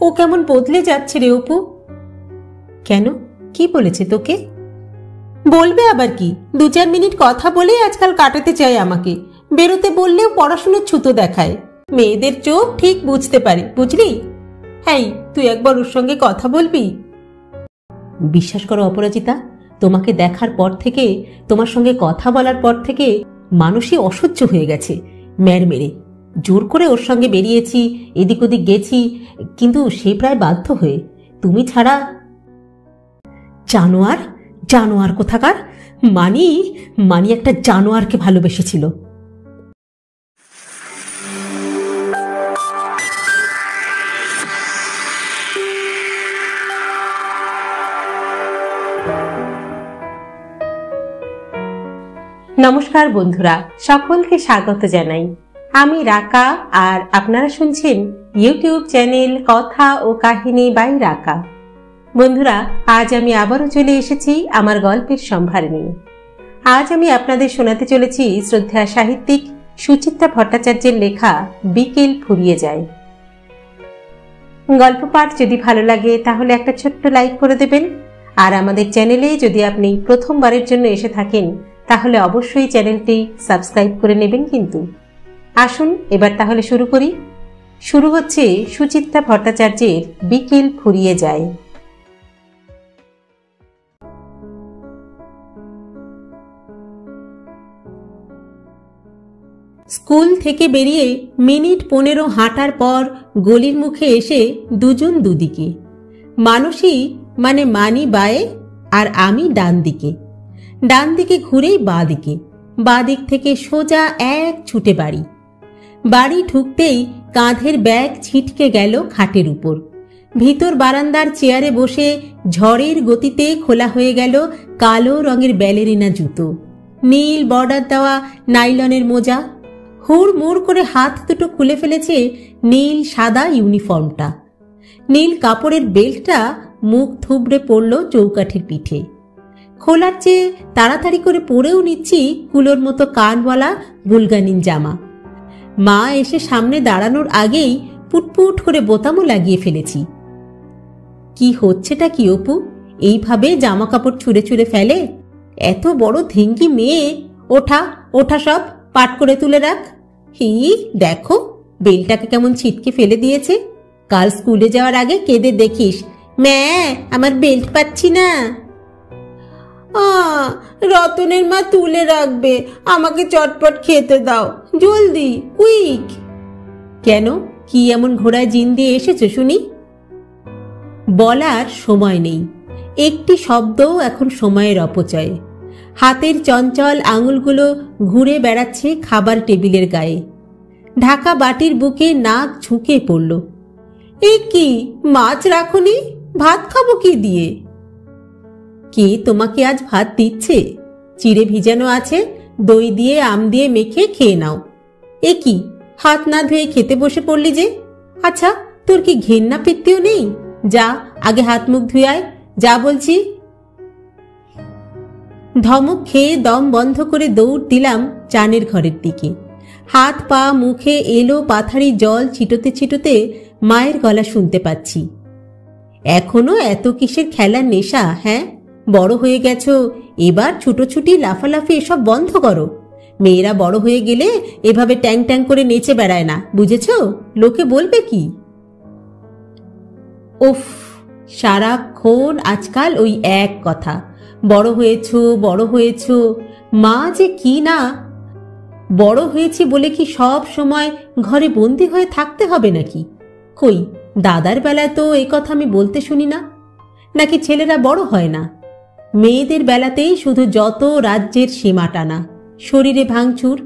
ও কেমন বদলে যাচ্ছে রে অপু। কেন, কি বলেছে তোকে? বলবে আবার কি, 2-4 মিনিট কথা বলে আজকাল কাটাতে চায় আমাকে। বেরোতে বললেও পড়াশোনার ছুতো দেখায়। মেয়েদের চোখ ঠিক বুঝতে পারে, বুঝলি? হ্যাঁ, তুই একবার ওর সঙ্গে কথা বলবি? বিশ্বাস করো অপরাজিতা, তোমাকে দেখার পর থেকে, তোমার সঙ্গে কথা বলার পর থেকে মানুষই অসহ্য হয়ে গেছে। মেরে জোর করে ওর সঙ্গে বেরিয়েছি, এদিক ওদিক গেছি, কিন্তু সে প্রায় বাধ্য হয়ে। তুমি ছাড়া। জানোয়ার, জানোয়ার কোথাকার। মানি একটা জানোয়ারকে ভালোবেসেছিল। নমস্কার বন্ধুরা, সকলকে স্বাগত জানাই। আমি রাকা, আর আপনারা শুনছেন ইউটিউব চ্যানেল কথা ও কাহিনী বাই রাকা। বন্ধুরা, আজ আমি আবারও চলে এসেছি আমার গল্পের সম্ভার নিয়ে। আজ আমি আপনাদের শোনাতে চলেছি শ্রদ্ধেয় সাহিত্যিক সুচিত্রা ভট্টাচার্যের লেখা বিকেল ফুরিয়ে যায়। গল্প পাঠ যদি ভালো লাগে তাহলে একটা ছোট্ট লাইক করে দেবেন। আর আমাদের চ্যানেলে যদি আপনি প্রথমবারের জন্য এসে থাকেন তাহলে অবশ্যই চ্যানেলটি সাবস্ক্রাইব করে নেবেন কিন্তু। আসুন এবার তাহলে শুরু করি। শুরু হচ্ছে সুচিত্রা ভট্টাচার্যের বিকেল ফুরিয়ে যায়। স্কুল থেকে বেরিয়ে মিনিট 15 হাঁটার পর গলির মুখে এসে দুজন দুদিকে। মানসী মানে মানি বায়ে, আর আমি ডান দিকে। ডান দিকে ঘুরেই বাঁ দিকে, বাঁ দিক থেকে সোজা এক ছুটে বাড়ি। বাড়ি ঢুকতেই কাঁধের ব্যাগ ছিটকে গেল খাটের উপর। ভিতর বারান্দার চেয়ারে বসে ঝড়ের গতিতে খোলা হয়ে গেল কালো রঙের ব্যালেরিনা জুতো, নীল বর্ডার দেওয়া নাইলনের মোজা। হুড় মুড় করে হাত দুটো খুলে ফেলেছে নীল সাদা ইউনিফর্মটা। নীল কাপড়ের বেল্টটা মুখ থুবড়ে পড়ল চৌকাঠের পিঠে। খোলার চেয়ে তাড়াতাড়ি করে পরেও নিচ্ছি কুলোর মতো কানওয়ালা বুলগানিন জামা। মা এসে সামনে দাঁড়ানোর আগেই পুটপুট করে বোতামও লাগিয়ে ফেলেছি। কি হচ্ছেটা কি অপু? এইভাবে জামা কাপড় ছুঁড়ে ছুঁড়ে ফেলে? এত বড় ধেঙ্গি মেয়ে। ওঠা ওঠা, সব পাট করে তুলে রাখ। হি দেখো, বেলটাকে কেমন ছিটকে ফেলে দিয়েছে। কাল স্কুলে যাওয়ার আগে কেঁদে দেখিস, ম্যা আমার বেল্ট পাচ্ছি না। রতনের মা তুলে রাখবে, আমাকে চটপট খেতে দাও, জলদি, কুইক। কেন, কি এমন ঘোড়ায় জিন দিয়ে এসেছো শুনি? বলার সময় নেই, একটি শব্দও এখন সময়ের অপচয়। হাতের চঞ্চল আঙুলগুলো ঘুরে বেড়াচ্ছে খাবার টেবিলের গায়ে। ঢাকা বাটির বুকে নাক ঝুঁকে পড়ল। এ কি, মাছ রাখুনি? ভাত খাবো কি দিয়ে? কে তোমাকে আজ ভাত দিচ্ছে? চিড়ে ভিজানো আছে, দই দিয়ে আম দিয়ে মেখে খেয়ে নাও। এ কি, হাত না ধুয়ে খেতে বসে পড়লি যে? আচ্ছা, তোর কি ঘেন্না পিত্তিও নেই? যা আগে হাত মুখ ধুয়ে আয়, যা বলছি। ধমক খেয়ে দম বন্ধ করে দৌড় দিলাম চানের ঘরের দিকে। হাত পা মুখে এলো পাথারি জল ছিটোতে ছিটোতে মায়ের গলা শুনতে পাচ্ছি। এখনো এত কিসের খেলার নেশা? হ্যাঁ, বড় হয়ে গেছো, এবার ছুটোছুটি লাফালাফি এসব বন্ধ করো। মেয়েরা বড় হয়ে গেলে এভাবে ট্যাং ট্যাং করে নেচে বেড়ায় না, বুঝেছো? লোকে বলবে কি? উফ, সারাক্ষণ আজকাল ওই এক কথা, বড় হয়েছো বড় হয়েছো। মা যে কি না। বড় হয়েছি বলে কি সব সময় ঘরে বন্দি হয়ে থাকতে হবে নাকি? কই, দাদার বেলায় তো এই কথা আমি বলতে শুনি না। নাকি ছেলেরা বড় হয় না? মেয়েদের বেলাতেই শুধু যত রাজ্যের সীমা টানা, শরীরে ভাঙচুর,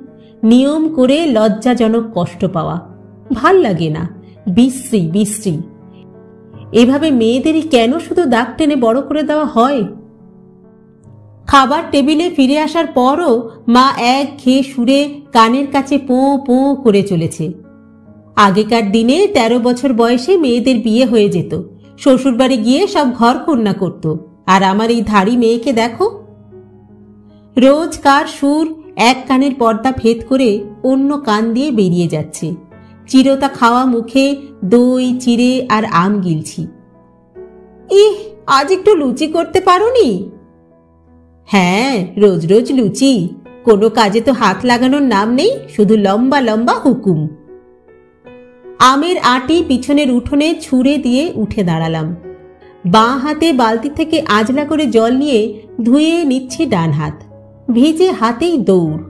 নিয়ম করে লজ্জাজনক কষ্ট পাওয়া, ভাল লাগে না, বিশ্রী বিশ্রী। এভাবে মেয়েদেরই কেন শুধু দাগ টেনে বড় করে দেওয়া হয়? খাবার টেবিলে ফিরে আসার পরও মা এক খেয়ে সুরে কানের কাছে পোঁ পোঁ করে চলেছে। আগেকার দিনে 13 বছর বয়সে মেয়েদের বিয়ে হয়ে যেত, শ্বশুরবাড়ি গিয়ে সব ঘর কন্যা করত। আর আমার এই ধাড়ি মেয়েকে দেখো, রোজকার সুর এক কানের পর্দা ভেদ করে অন্য কান দিয়ে বেরিয়ে যাচ্ছে। চিরতা খাওয়া মুখে দই চিড়ে আর আম গিলছি। ইহ, আজ একটু লুচি করতে পারোনি? হ্যাঁ, রোজ রোজ লুচি, কোনো কাজে তো হাত লাগানোর নাম নেই, শুধু লম্বা লম্বা হুকুম। আমের আটি পিছনের উঠোনে ছুঁড়ে দিয়ে উঠে দাঁড়ালাম। বাঁ হাতে বালতি থেকে আজলা করে জল নিয়ে ধুয়ে নিচ্ছি ডান হাত। ভিজে হাতেই দৌড়।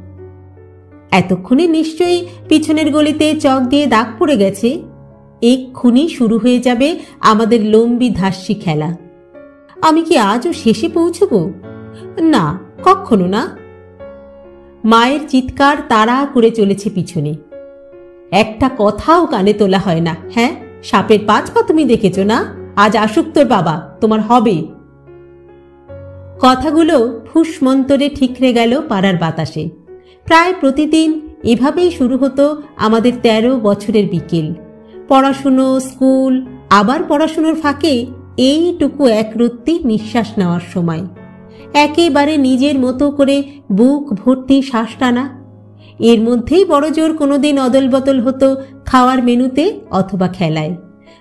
এতক্ষণে নিশ্চয়ই পিছনের গলিতে চক দিয়ে দাগ পড়ে গেছে। এক্ষুনি শুরু হয়ে যাবে আমাদের লম্বি ধাস্যি খেলা। আমি কি আজও শেষে পৌঁছব? না, কখনো না। মায়ের চিৎকার তাড়া করে চলেছে পিছনে। একটা কথাও কানে তোলা হয় না। হ্যাঁ, সাপের 5 পা তুমি দেখেছ না? আজ আসুক তোর বাবা, তোমার হবে। কথাগুলো ফুসমন্তরে ঠিকরে গেল পাড়ার বাতাসে। প্রায় প্রতিদিন এভাবেই শুরু হতো আমাদের 13 বছরের বিকেল। পড়াশুনো, স্কুল, আবার পড়াশুনোর ফাঁকে এইটুকু একরত্তি নিঃশ্বাস নেওয়ার সময় একেবারে নিজের মতো করে বুক ভর্তি শ্বাস টানা। এর মধ্যেই বড়জোর কোনোদিন অদল বদল হতো খাওয়ার মেনুতে অথবা খেলায়।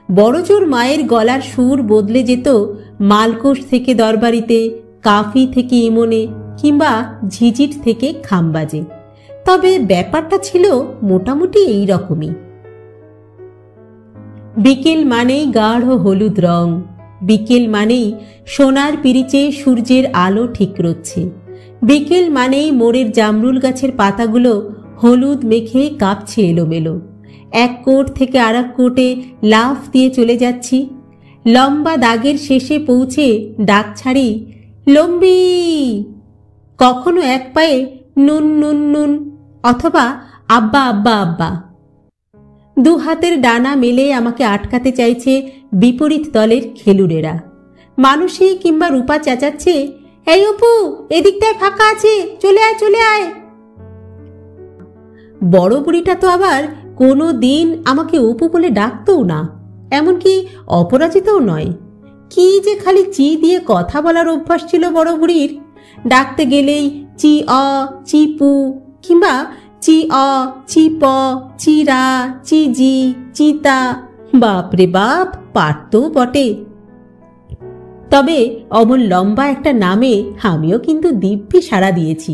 বড়জোর মায়ের গলার সুর বদলে যেত মালকোষ থেকে দরবারিতে, কাফি থেকে ইমনে, কিংবা ঝিঝিট থেকে খামবাজে। তবে ব্যাপারটা ছিল মোটামুটি এই রকমই। বিকেল মানেই গাঢ় হলুদ রং, বিকেল মানেই সোনার পিরিচে সূর্যের আলো ঠিক রচ্ছে, বিকেল মানেই মোড়ের জামরুল গাছের পাতাগুলো হলুদ মেখে কাঁপছে এলোমেলো। এক কোট থেকে আর এক কোটে লাফ দিয়ে চলে যাচ্ছি। লম্বা দাগের শেষে পৌঁছে ডাক ছাড়ি, লম্বি। কখনো এক পায়ে নুন নুন নুন, অথবা আব্বা আব্বা আব্বা। 2 হাতের ডানা মেলে আমাকে আটকাতে চাইছে বিপরীত দলের খেলুড়েরা। মানুষই কিংবা রূপা চেঁচাচ্ছে, এই অপু, এদিকটায় ফাঁকা আছে, চলে আয় চলে আয়। বড় বুড়িটা তো আবার কোনো দিন আমাকে অপু বলে ডাকতও না, এমনকি অপরাজিতও নয়। কি যে খালি চি দিয়ে কথা বলার অভ্যাস ছিল বড় বুড়ির। ডাকতে গেলেই চি অ, চিপু, কিংবা চি অ, চিপ, চিরা, চিজি, চিতা। বাপরে বাপ, পারতও বটে। তবে অমন লম্বা একটা নামে আমিও কিন্তু দিব্যি সাড়া দিয়েছি।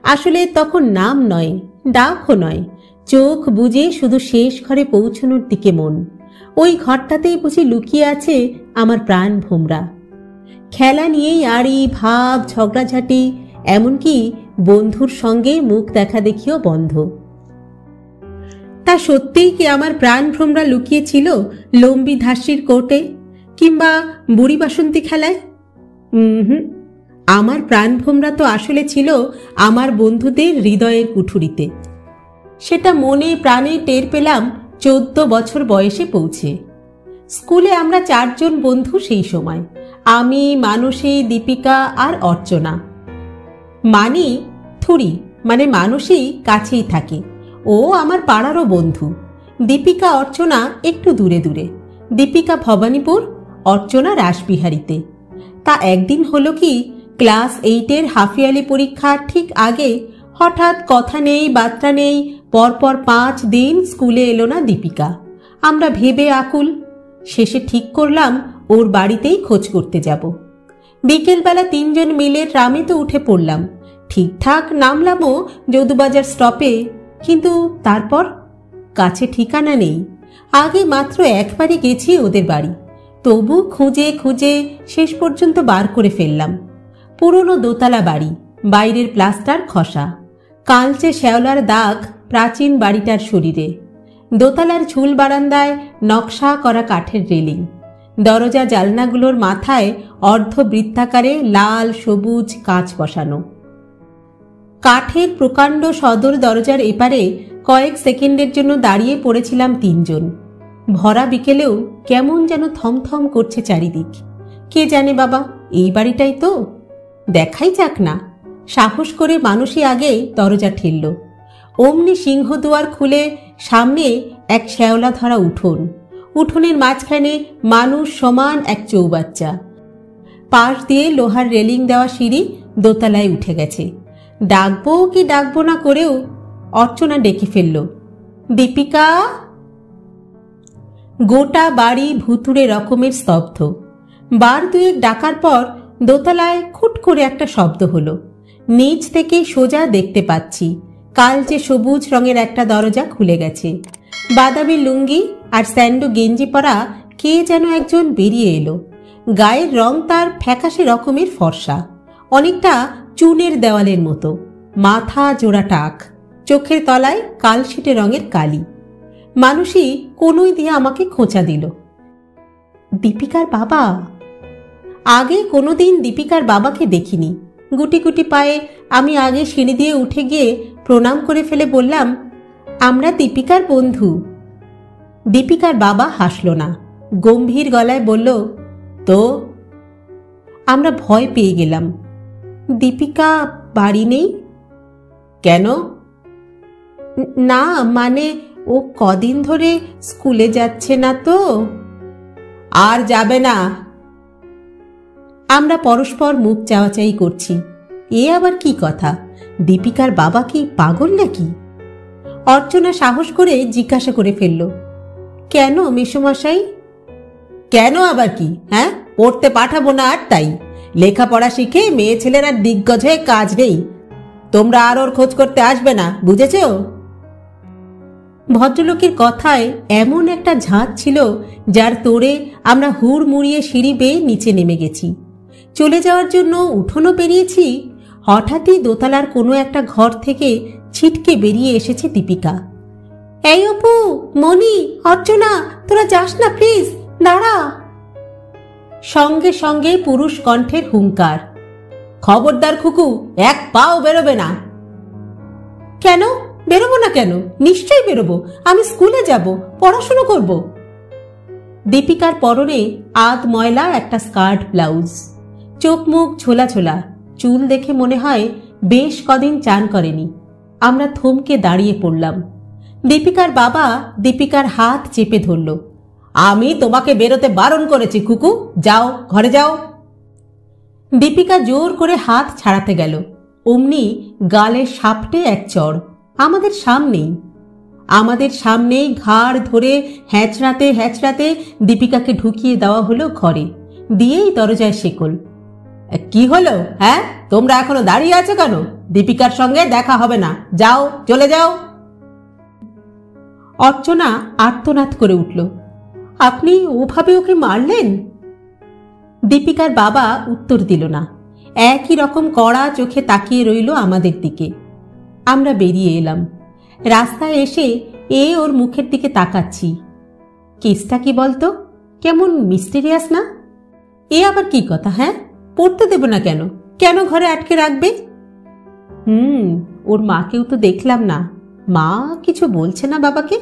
আসলে তখন নাম নয়, ডাকও নয়, চোখ বুজে শুধু শেষ ঘরে পৌঁছানোর দিকে মন। ওই ঘরটাতেই বুঝি লুকিয়ে আছে আমার প্রাণ ভোমরা। খেলা নিয়েই আড়ি ভাব, ঝগড়াঝাটি, এমনকি বন্ধুর সঙ্গে মুখ দেখা দেখিও বন্ধ। তা সত্যিই কি আমার প্রাণ ভ্রমরা লুকিয়েছিল লম্বি ধাস্যির কোটে, কিংবা বুড়ি বাসন্তী খেলায়? আমার প্রাণ ভ্রমরা তো আসলে ছিল আমার বন্ধুদের হৃদয়ের কুঠুরিতে। সেটা মনে প্রাণে টের পেলাম 14 বছর বয়সে পৌঁছে। স্কুলে আমরা 4 জন বন্ধু সেই সময়, আমি, মানসী, দীপিকা আর অর্চনা। মানি থুরি মানে মানসী কাছেই থাকে, ও আমার পাড়ারও বন্ধু। দীপিকা অর্চনা একটু দূরে দূরে, দীপিকা ভবানীপুর, অর্চনা রাসবিহারীতে। তা একদিন হলো কি, ক্লাস 8-এর হাফিয়ালি পরীক্ষার ঠিক আগে হঠাৎ কথা নেই বার্তা নেই, পরপর 5 দিন স্কুলে এলো না দীপিকা। আমরা ভেবে আকুল। শেষে ঠিক করলাম ওর বাড়িতেই খোঁজ করতে যাব। বিকেলবেলা 3 জন মিলে ট্রামে তো উঠে পড়লাম। ঠিকঠাক নামলামও যদুবাজার স্টপে, কিন্তু তারপর কাছে ঠিকানা নেই। আগে মাত্র একবারই গেছি ওদের বাড়ি, তবু খুঁজে খুঁজে শেষ পর্যন্ত বার করে ফেললাম। পুরনো দোতলা বাড়ি, বাইরের প্লাস্টার খসা, কালচে শ্যাওলার দাগ প্রাচীন বাড়িটার শরীরে। দোতলার ঝুল বারান্দায় নকশা করা কাঠের রেলিং, দরজা জালনাগুলোর মাথায় অর্ধবৃত্তাকারে লাল সবুজ কাঁচ বসানো। কাঠের প্রকাণ্ড সদর দরজার এপারে কয়েক সেকেন্ডের জন্য দাঁড়িয়ে পড়েছিলাম 3 জন। ভরা বিকেলেও কেমন যেন থমথম করছে চারিদিক। কে জানে বাবা, এই বাড়িটাই তো। দেখাই যাক না। সাহস করে মানুষই আগে দরজা ঠেলল। অমনি সিংহদুয়ার খুলে সামনে এক শ্যাওলা ধরা উঠোন, উঠোনের মাঝখানে মানুষ সমান এক চৌবাচ্চা। পাশ দিয়ে লোহার রেলিং দেওয়া সিঁড়ি দোতলায় উঠে গেছে। ডাকবো কি ডাকবো না করেও অর্চনা ডেকে ফেলল, দীপিকা গোটা বাড়ি ভুতুড়ে রকমের স্তব্ধ। বার দুয়েক ডাকার পর দোতলায় খুট করে একটা শব্দ হলো। নিচ থেকে সোজা দেখতে পাচ্ছি কালচে সবুজ রঙের একটা দরজা খুলে গেছে। বাদামি লুঙ্গি আর স্যান্ডো গেঞ্জি পরা কে যেন একজন বেরিয়ে এলো। গায়ের রং তার ফ্যাকাশে রকমের ফর্সা, অনেকটা চুনের দেওয়ালের মতো, মাথা জোড়া টাক, চোখের তলায় কালশিটে রঙের কালি। মানুষই কোনোই দিয়ে আমাকে খোঁচা দিল। দীপিকার বাবা। আগে কোনোদিন দীপিকার বাবাকে দেখিনি। গুটি গুটি পায়ে আমি আগে সিঁড়ি দিয়ে উঠে গিয়ে প্রণাম করে ফেলে বললাম, আমরা দীপিকার বন্ধু। দীপিকার বাবা হাসল না, গম্ভীর গলায় বলল, তো? আমরা ভয় পেয়ে গেলাম। দীপিকা বাড়ি নেই? কেন? না, মানে ও কদিন ধরে স্কুলে যাচ্ছে না তো। আর যাবে না? আমরা পরস্পর মুখ চাওয়াচাই করছি। এ আবার কি কথা? দীপিকার বাবা কি পাগল নাকি? অর্চনা সাহস করে জিজ্ঞাসা করে ফেলল, কেন মেসোমশাই? কেন আবার কি? হ্যাঁ, পড়তে পাঠাবো না আর তাই। লেখাপড়া শিখে মেয়ে ছেলেরা দিগ্গজ হয়ে কাজ নেই। তোমরা আর ওর খোঁজ করতে আসবে না, বুঝেছ? ভদ্রলোকের কথায় এমন একটা ঝাঁজ ছিল যার তোড়ে আমরা হুড় মুড়িয়ে সিঁড়ি বেয়ে নিচে নেমে গেছি। চলে যাওয়ার জন্য উঠোনও পেরিয়েছি। হঠাৎই দোতলার কোনো একটা ঘর থেকে ছিটকে বেরিয়ে এসেছে দীপিকা। এই অপু, মনি, অর্চনা, তোরা যাস না প্লিজ, দাঁড়া। সঙ্গে সঙ্গে পুরুষ কণ্ঠের হুঙ্কার, খবরদার খুকু, এক পাও বেরোবে না। কেন বেরোবো না? কেন? নিশ্চয়ই বেরোবো। আমি স্কুলে যাব, পড়াশুনো করব। দীপিকার পরনে আধ ময়লা একটা স্কার্ট ব্লাউজ, চোখ মুখ ছোলা ছোলা, চুল দেখে মনে হয় বেশ কদিন চান করেনি। আমরা থমকে দাঁড়িয়ে পড়লাম। দীপিকার বাবা দীপিকার হাত চেপে ধরল। আমি তোমাকে বেরোতে বারণ করেছি খুকু, যাও, ঘরে যাও। দীপিকা জোর করে হাত ছাড়াতে গেল, অমনি গালে সাপটে এক চড়। আমাদের সামনেই ঘাড় ধরে হ্যাঁচড়াতে হ্যাঁচড়াতে দীপিকাকে ঢুকিয়ে দেওয়া হলো ঘরে, দিয়েই দরজায় শেকল। কি হলো? হ্যাঁ, তোমরা এখনো দাঁড়িয়ে আছো কেন? দীপিকার সঙ্গে দেখা হবে না, যাও, চলে যাও। অর্চনা আর্তনাদ করে উঠল, আপনি ওভাবে ওকে মারলেন? দীপিকার বাবা উত্তর দিল না, একই রকম কড়া চোখে তাকিয়ে রইল আমাদের দিকে। আমরা বেরিয়ে এলাম। রাস্তায় এসে ওর মুখের দিকে তাকাচ্ছি। কেসটা কি বলতো? কেমন মিস্টেরিয়াস না? আবার কি কথা? হ্যাঁ, পড়তে দেব না কেন? কেন ঘরে আটকে রাখবে? ওর মাকেও তো দেখলাম না। মা কিছু বলছে না বাবাকে?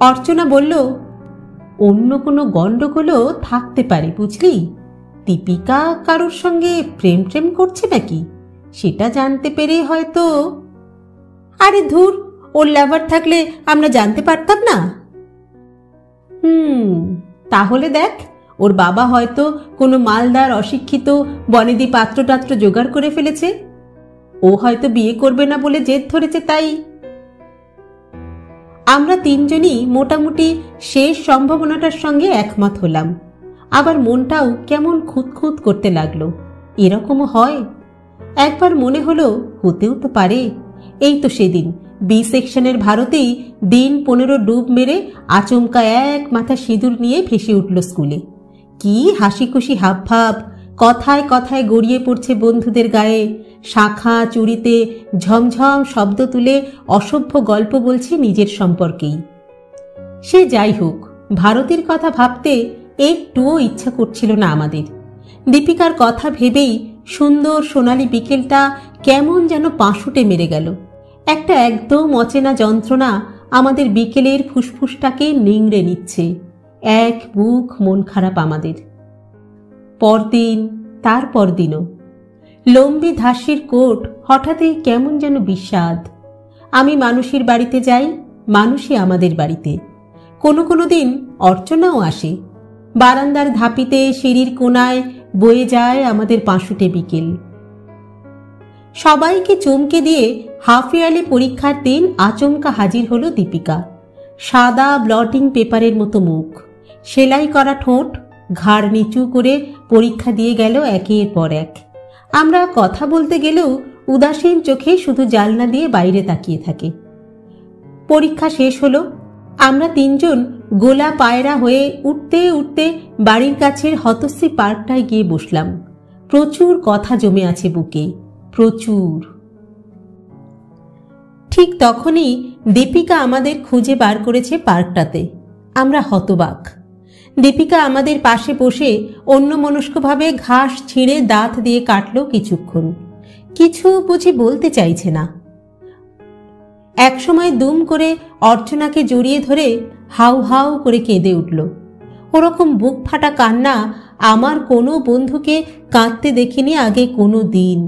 অর্চনা বলল, অন্য কোনো গন্ডগোলও থাকতে পারে, বুঝলি? দীপিকা কারোর সঙ্গে প্রেম প্রেম করছে নাকি সেটা জানতে পেরে হয়তো। আরে ধুর, ওর লাভার থাকলে আমরা জানতে পারতাম না? তাহলে দেখ, ওর বাবা হয়তো কোনো মালদার অশিক্ষিত বনেদি পাত্রটাত্র জোগাড় করে ফেলেছে। ও হয়তো বিয়ে করবে না বলে জেদ ধরেছে, তাই। আমরা তিনজনই মোটামুটি শেষ সম্ভাবনাটার সঙ্গে একমত হলাম। আবার মনটাও কেমন খুঁতখুঁত করতে লাগলো। এরকমও হয়? একবার মনে হলো হতেও তো পারে। এই তো সেদিন বি সেকশনের ভারতেই দিন 15 ডুব মেরে আচমকা এক মাথা সিঁদুর নিয়ে ভেসে উঠল স্কুলে। কি হাসি খুশি হাবভাব, কথায় কথায় গড়িয়ে পড়ছে বন্ধুদের গায়ে। শাখা চুড়িতে ঝমঝম শব্দ তুলে অসভ্য গল্প বলছে নিজের সম্পর্কেই। সে যাই হোক, ভারতের কথা ভাবতে একটুও ইচ্ছা করছিল না আমাদের। দীপিকার কথা ভেবেই সুন্দর সোনালি বিকেলটা কেমন যেন পাঁশুটে মেরে গেল। একটা একদম অচেনা যন্ত্রণা আমাদের বিকেলের ফুসফুসটাকে নিংড়ে নিচ্ছে। এক বুক মন খারাপ আমাদের। পরদিন, তার পরদিনও লম্বি ধাসির কোট হঠাৎই কেমন যেন বিস্বাদ। আমি মানুষের বাড়িতে যাই, মানুষই আমাদের বাড়িতে। কোনো কোনো দিন অর্চনাও আসে। বারান্দার ধাপিতে সিঁড়ির কোনায় বয়ে যায় আমাদের পাঁশুটে বিকেল। সবাইকে চমকে দিয়ে হাফ ইয়ারলি পরীক্ষার দিন আচমকা হাজির হলো দীপিকা। সাদা ব্লটিং পেপারের মতো মুখ, সেলাই করা ঠোঁট, ঘাড় নিচু করে পরীক্ষা দিয়ে গেল একের পর এক। আমরা কথা বলতে গেলেও উদাসীন চোখে শুধু জানলা দিয়ে বাইরে তাকিয়ে থাকে। পরীক্ষা শেষ হলো। আমরা তিনজন গোলা পায়রা হয়ে উঠতে উঠতে বাড়ির কাছের হতশ্রী পার্কটায় গিয়ে বসলাম। প্রচুর কথা জমে আছে বুকে, প্রচুর। ঠিক তখনই দীপিকা আমাদের খুঁজে বার করেছে পার্কটাতে। আমরা হতবাক। দীপিকা আমাদের পাশে বসে অন্যমনস্কভাবে ঘাস ছিঁড়ে দাঁত দিয়ে কাটল কিছুক্ষণ। কিছু বুঝি বলতে চাইছে না। একসময় দুম করে অর্চনাকে জড়িয়ে ধরে হাউ হাউ করে কেঁদে উঠল। ওরকম বুক ফাটা কান্না আমার কোনো বন্ধুকে কাঁদতে দেখিনি আগে কোনো দিন।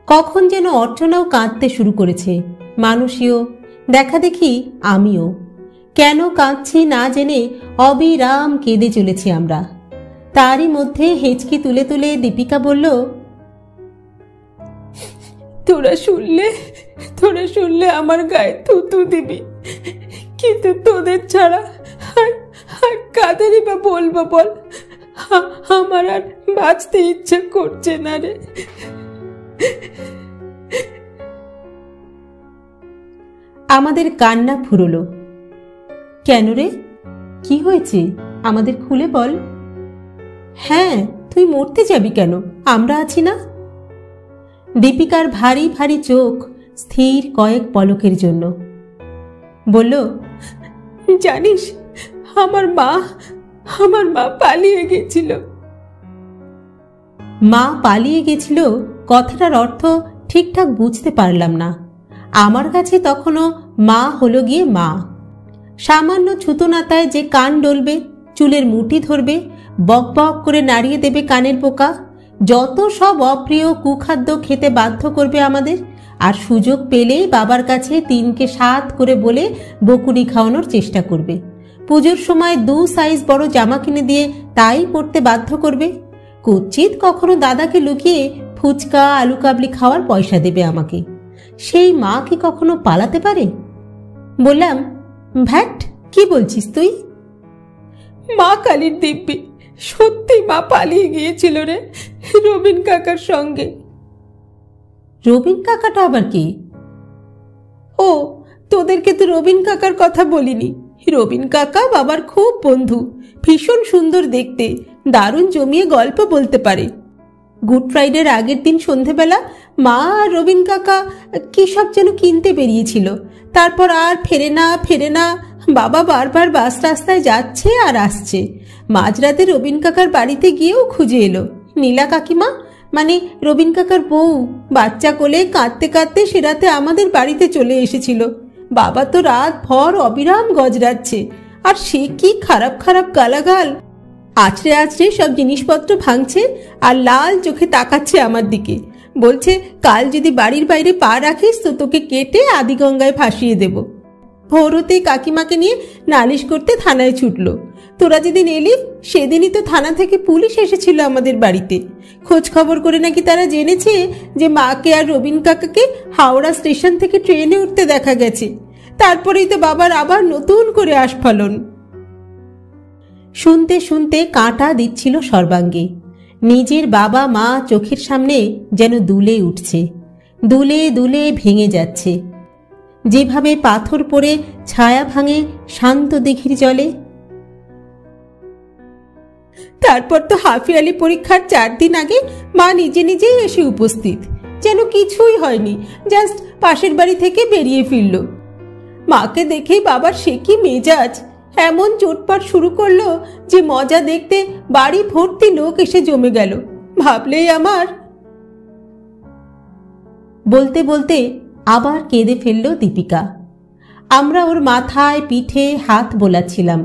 কখন যেন অর্চনাও কাঁদতে শুরু করেছে। মানুষীয় দেখা দেখি আমিও। কেন কাঁদছি না জেনে অবিরাম কেঁদে চলেছি আমরা। তারই মধ্যে হেঁচকি তুলে তুলে দীপিকা বলল, তোরা শুনলে আমার গায়ে থুতু দিবি, কিন্তু তোদের ছাড়া আর কাদেরই বা বলবো বল? আমার আর বাঁচতে ইচ্ছা করছে না রে। আমাদের কান্না ফুরলো। কেন রে, কি হয়েছে আমাদের খুলে বল। হ্যাঁ, তুই মরতে যাবি কেন, আমরা আছি না। দীপিকার ভারী ভারী চোখ স্থির কয়েক পলকের জন্য। বলল, জানিস আমার মা পালিয়ে গেছিল। মা পালিয়ে গেছিল কথাটার অর্থ ঠিকঠাক বুঝতে পারলাম না। আমার কাছে তখনও মা হলো গিয়ে মা। সামান্য ছুতোনাতায় যে কান ডলবে, চুলের মুঠি ধরবে, বক বক করে নাড়িয়ে দেবে কানের পোকা, যত সব অপ্রিয় কুখাদ্য খেতে বাধ্য করবে আমাদের, আর সুযোগ পেলেই বাবার কাছে 3কে 7 করে বলে বকুনি খাওয়ানোর চেষ্টা করবে। পুজোর সময় 2 সাইজ বড় জামা কিনে দিয়ে তাই পরতে বাধ্য করবে। কুৎসিত কখনো দাদাকে লুকিয়ে ফুচকা আলু কাবলি খাওয়ার পয়সা দেবে আমাকে। সেই মা কি কখনো পালাতে পারে? বললাম, ভ্যাট, কি বলছিস তুই? মা কালীর দিব্যি, সত্যি মা পালিয়ে গিয়েছিল রে, রবিন কাকার সঙ্গে। রবিন কাকাটা আবার কি? ও, তোদেরকে তো রবিন কাকার কথা বলিনি। রবিন কাকা বাবার খুব বন্ধু, ভীষণ সুন্দর দেখতে, দারুণ জমিয়ে গল্প বলতে পারে। গুড ফ্রাইডের আগের দিন সন্ধেবেলা মা আর রবিন কাকা কি সব যেন কিনতে বেরিয়েছিল। তারপর আর ফেরে না। বাবা বারবার বাস রাস্তায় যাচ্ছে আর আসছে। মাঝরাতে রবিন কাকার বাড়িতে গিয়েও খুঁজে এলো। নীলা কাকিমা, মানে রবিন কাকার বউ, বাচ্চা কোলে কাঁদতে কাঁদতে সে রাতে আমাদের বাড়িতে চলে এসেছিল। বাবা তো রাত ভর অবিরাম গজরাচ্ছে, আর সে কি খারাপ খারাপ গালাগাল। আছড়ে আছড়ে সব জিনিসপত্র ভাঙছে আর লাল চোখে তাকাচ্ছে আমার দিকে। বলছে, কাল যদি বাড়ির বাইরে পা রাখিস তো তোকে কেটে আদিগঙ্গায় ভাসিয়ে দেব। ভোরতে কাকিমাকে নিয়ে নালিশ করতে থানায় ছুটলো। তোরা যেদিন এলি সেদিনই তো থানা থেকে পুলিশ এসেছিল আমাদের বাড়িতে। খোঁজ খবর করে নাকি তারা জেনেছে যে মাকে আর রবিন কাকাকে হাওড়া স্টেশন থেকে ট্রেনে উঠতে দেখা গেছে। তারপরেই তো বাবার আবার নতুন করে আস্ফালন। শুনতে শুনতে কাঁটা দিচ্ছিল সর্বাঙ্গে। নিজের বাবা মা চোখের সামনে যেন দুলে উঠছে, দুলে দুলে ভেঙে যাচ্ছে। যেভাবে পাথর পড়ে ছায়া ভাঙে শান্ত দিঘির জলে। তারপর তো হাফিয়ালি পরীক্ষার 4 দিন আগে মা নিজে নিজেই এসে উপস্থিত, যেন কিছুই হয়নি, জাস্ট পাশের বাড়ি থেকে বেরিয়ে ফিরল। মাকে দেখেই বাবার সে কি মেজাজ, এমন চোটপাট শুরু করলো যে মজা দেখতে বাড়ি ভর্তি লোক এসে জমে গেল। ভাবলেই আমার। বলতে বলতে আবার কেঁদে ফেলল দীপিকা। আমরা ওর মাথায় পিঠে হাত বোলাচ্ছিলাম।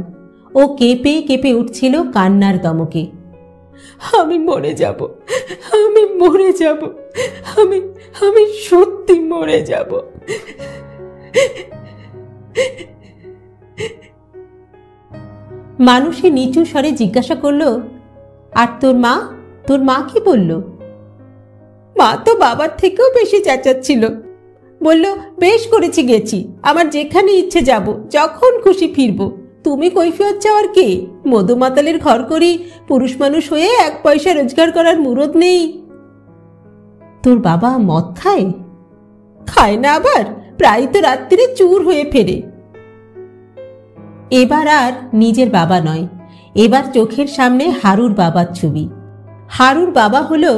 ও কেঁপে কেঁপে উঠছিল কান্নার দমকে। আমি মরে যাব, আমি মরে যাব, আমি সত্যি মরে যাব। মানুষে নিচু স্বরে জিজ্ঞাসা করলো, আর তোর মা কি বলল? মা তো বাবার থেকেও বেশি চেঁচাচ্ছিল। বলল, বেশ করেছি গেছি, আমার যেখানে ইচ্ছে যাব, যখন খুশি ফিরব। তুমি কৈফিয়ত চাওয়ার কে? মধু মাতালের ঘর করি, পুরুষ মানুষ হয়ে 1 পয়সা রোজগার করার মুরদ নেই। তোর বাবা মদ খায়? খায় না আবার, প্রায় তো রাত্রিরে চুর হয়ে ফেরে। এবার আর নিজের বাবা নয়, এবার চোখের সামনে হারুর বাবার ছবি। হারুর বাবা হলো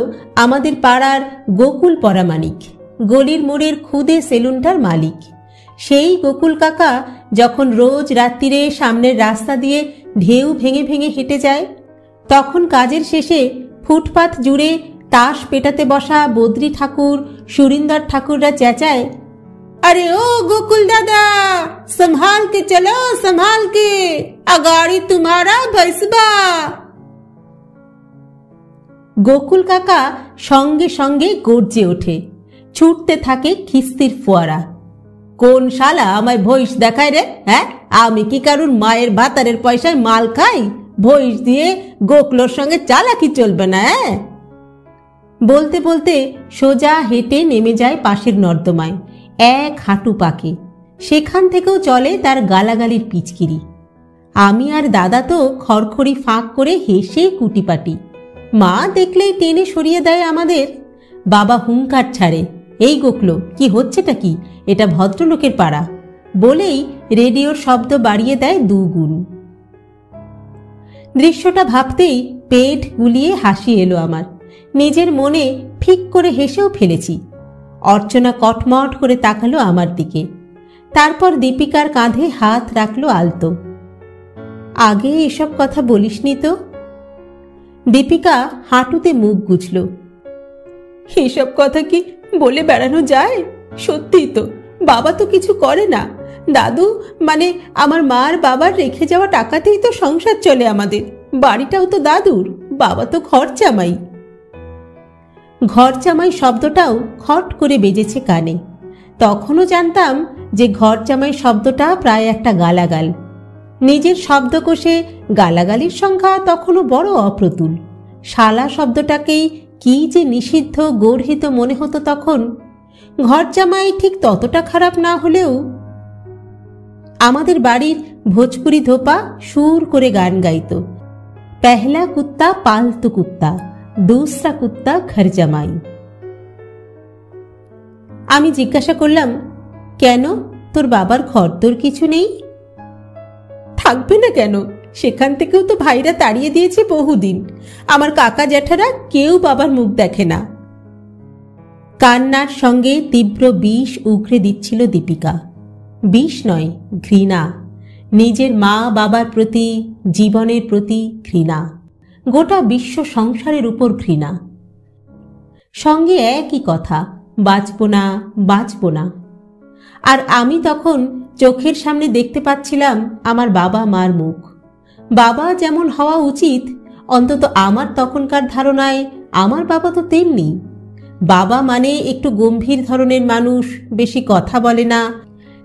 আমাদের পাড়ার গোকুল পরামানিক, গলির মোড়ের খুদে সেলুনটার মালিক। সেই গোকুল কাকা যখন রোজ রাত্রিরে সামনের রাস্তা দিয়ে ঢেউ ভেঙে ভেঙে হেঁটে যায়, তখন কাজের শেষে ফুটপাত জুড়ে তাস পেটাতে বসা বদ্রী ঠাকুর, সুরিন্দর ঠাকুররা চেঁচায়, अरे ओ गोकुल दादा, संभाल के चलो, संभाल के, अगाड़ी तुम्हारा भैंसबा। গোকুল কাকা সঙ্গে সঙ্গে গর্জে ওঠে, ছুটতে থাকে খিস্তির ফোয়ারা। কোন শালা আমায় ভৈঁস দেখায় রে? হ্যাঁ, আমি কি কারুর মায়ের ভাতারের পয়সায় মাল খাই? ভৈঁস দিয়ে গোকুলোর সঙ্গে চালাকি চলবে না। হ্যাঁ, বলতে বলতে সোজা হেঁটে নেমে যায় পাশের নর্দমায়, 1 হাঁটু পাকে। সেখান থেকেও চলে তার গালাগালির পিচকিরি। আমি আর দাদা তো খড়খড়ি ফাঁক করে হেসে কুটিপাটি। মা দেখলেই টেনে সরিয়ে দেয় আমাদের। বাবা হুঙ্কার ছাড়ে, এই গোকলো, কি হচ্ছেটা কি? এটা ভদ্রলোকের পাড়া, বলেই রেডিওর শব্দ বাড়িয়ে দেয় 2 গুণ। দৃশ্যটা ভাবতেই পেট গুলিয়ে হাসি এলো আমার। নিজের মনে ফিক করে হেসেও ফেলেছি। অর্চনা কটমট করে তাকালো আমার দিকে, তারপর দীপিকার কাঁধে হাত রাখলো আলতো। আগে এসব কথা বলিসনি তো। দীপিকা হাঁটুতে মুখ গুজল। এসব কথা কি বলে বেড়ানো যায়? সত্যি তো, বাবা তো কিছু করে না। দাদু মানে আমার মার বাবার রেখে যাওয়া টাকাতেই তো সংসার চলে আমাদের। বাড়িটাও তো দাদুর, বাবা তো ঘর জামাই। ঘর জামাই শব্দটাও খট করে বেজেছে কানে। তখনও জানতাম যে ঘর জামাই শব্দটা প্রায় একটা গালাগাল। নিজের শব্দকোষে গালাগালির সংখ্যা তখনও বড় অপ্রতুল। শালা শব্দটাকেই কি যে নিষিদ্ধ গর্হিত মনে হতো তখন। ঘর জামাই ঠিক ততটা খারাপ না হলেও। আমাদের বাড়ির ভোজপুরি ধোপা সুর করে গান গাইত, পেহলা কুত্তা পালতু কুত্তা, দুসরা কুত্তা ঘর জামাই। আমি জিজ্ঞাসা করলাম, কেন, তোর বাবার ঘর তোর কিছু নেই? থাকবে না কেন, সেখান থেকেও তো ভাইরা তাড়িয়ে দিয়েছে বহুদিন। আমার কাকা জ্যাঠারা কেউ বাবার মুখ দেখে না। কান্নার সঙ্গে তীব্র বিষ উগরে দিচ্ছিল দীপিকা। বিষ নয়, ঘৃণা। নিজের মা বাবার প্রতি, জীবনের প্রতি ঘৃণা, গোটা বিশ্ব সংসারের উপর ঘৃণা। সঙ্গে একই কথা, বাঁচব না, বাঁচব না। আর আমি তখন চোখের সামনে দেখতে পাচ্ছিলাম আমার বাবা মার মুখ। বাবা যেমন হওয়া উচিত, অন্তত আমার তখনকার ধারণায় আমার বাবা তো তেমনি। বাবা মানে একটু গম্ভীর ধরনের মানুষ, বেশি কথা বলে না,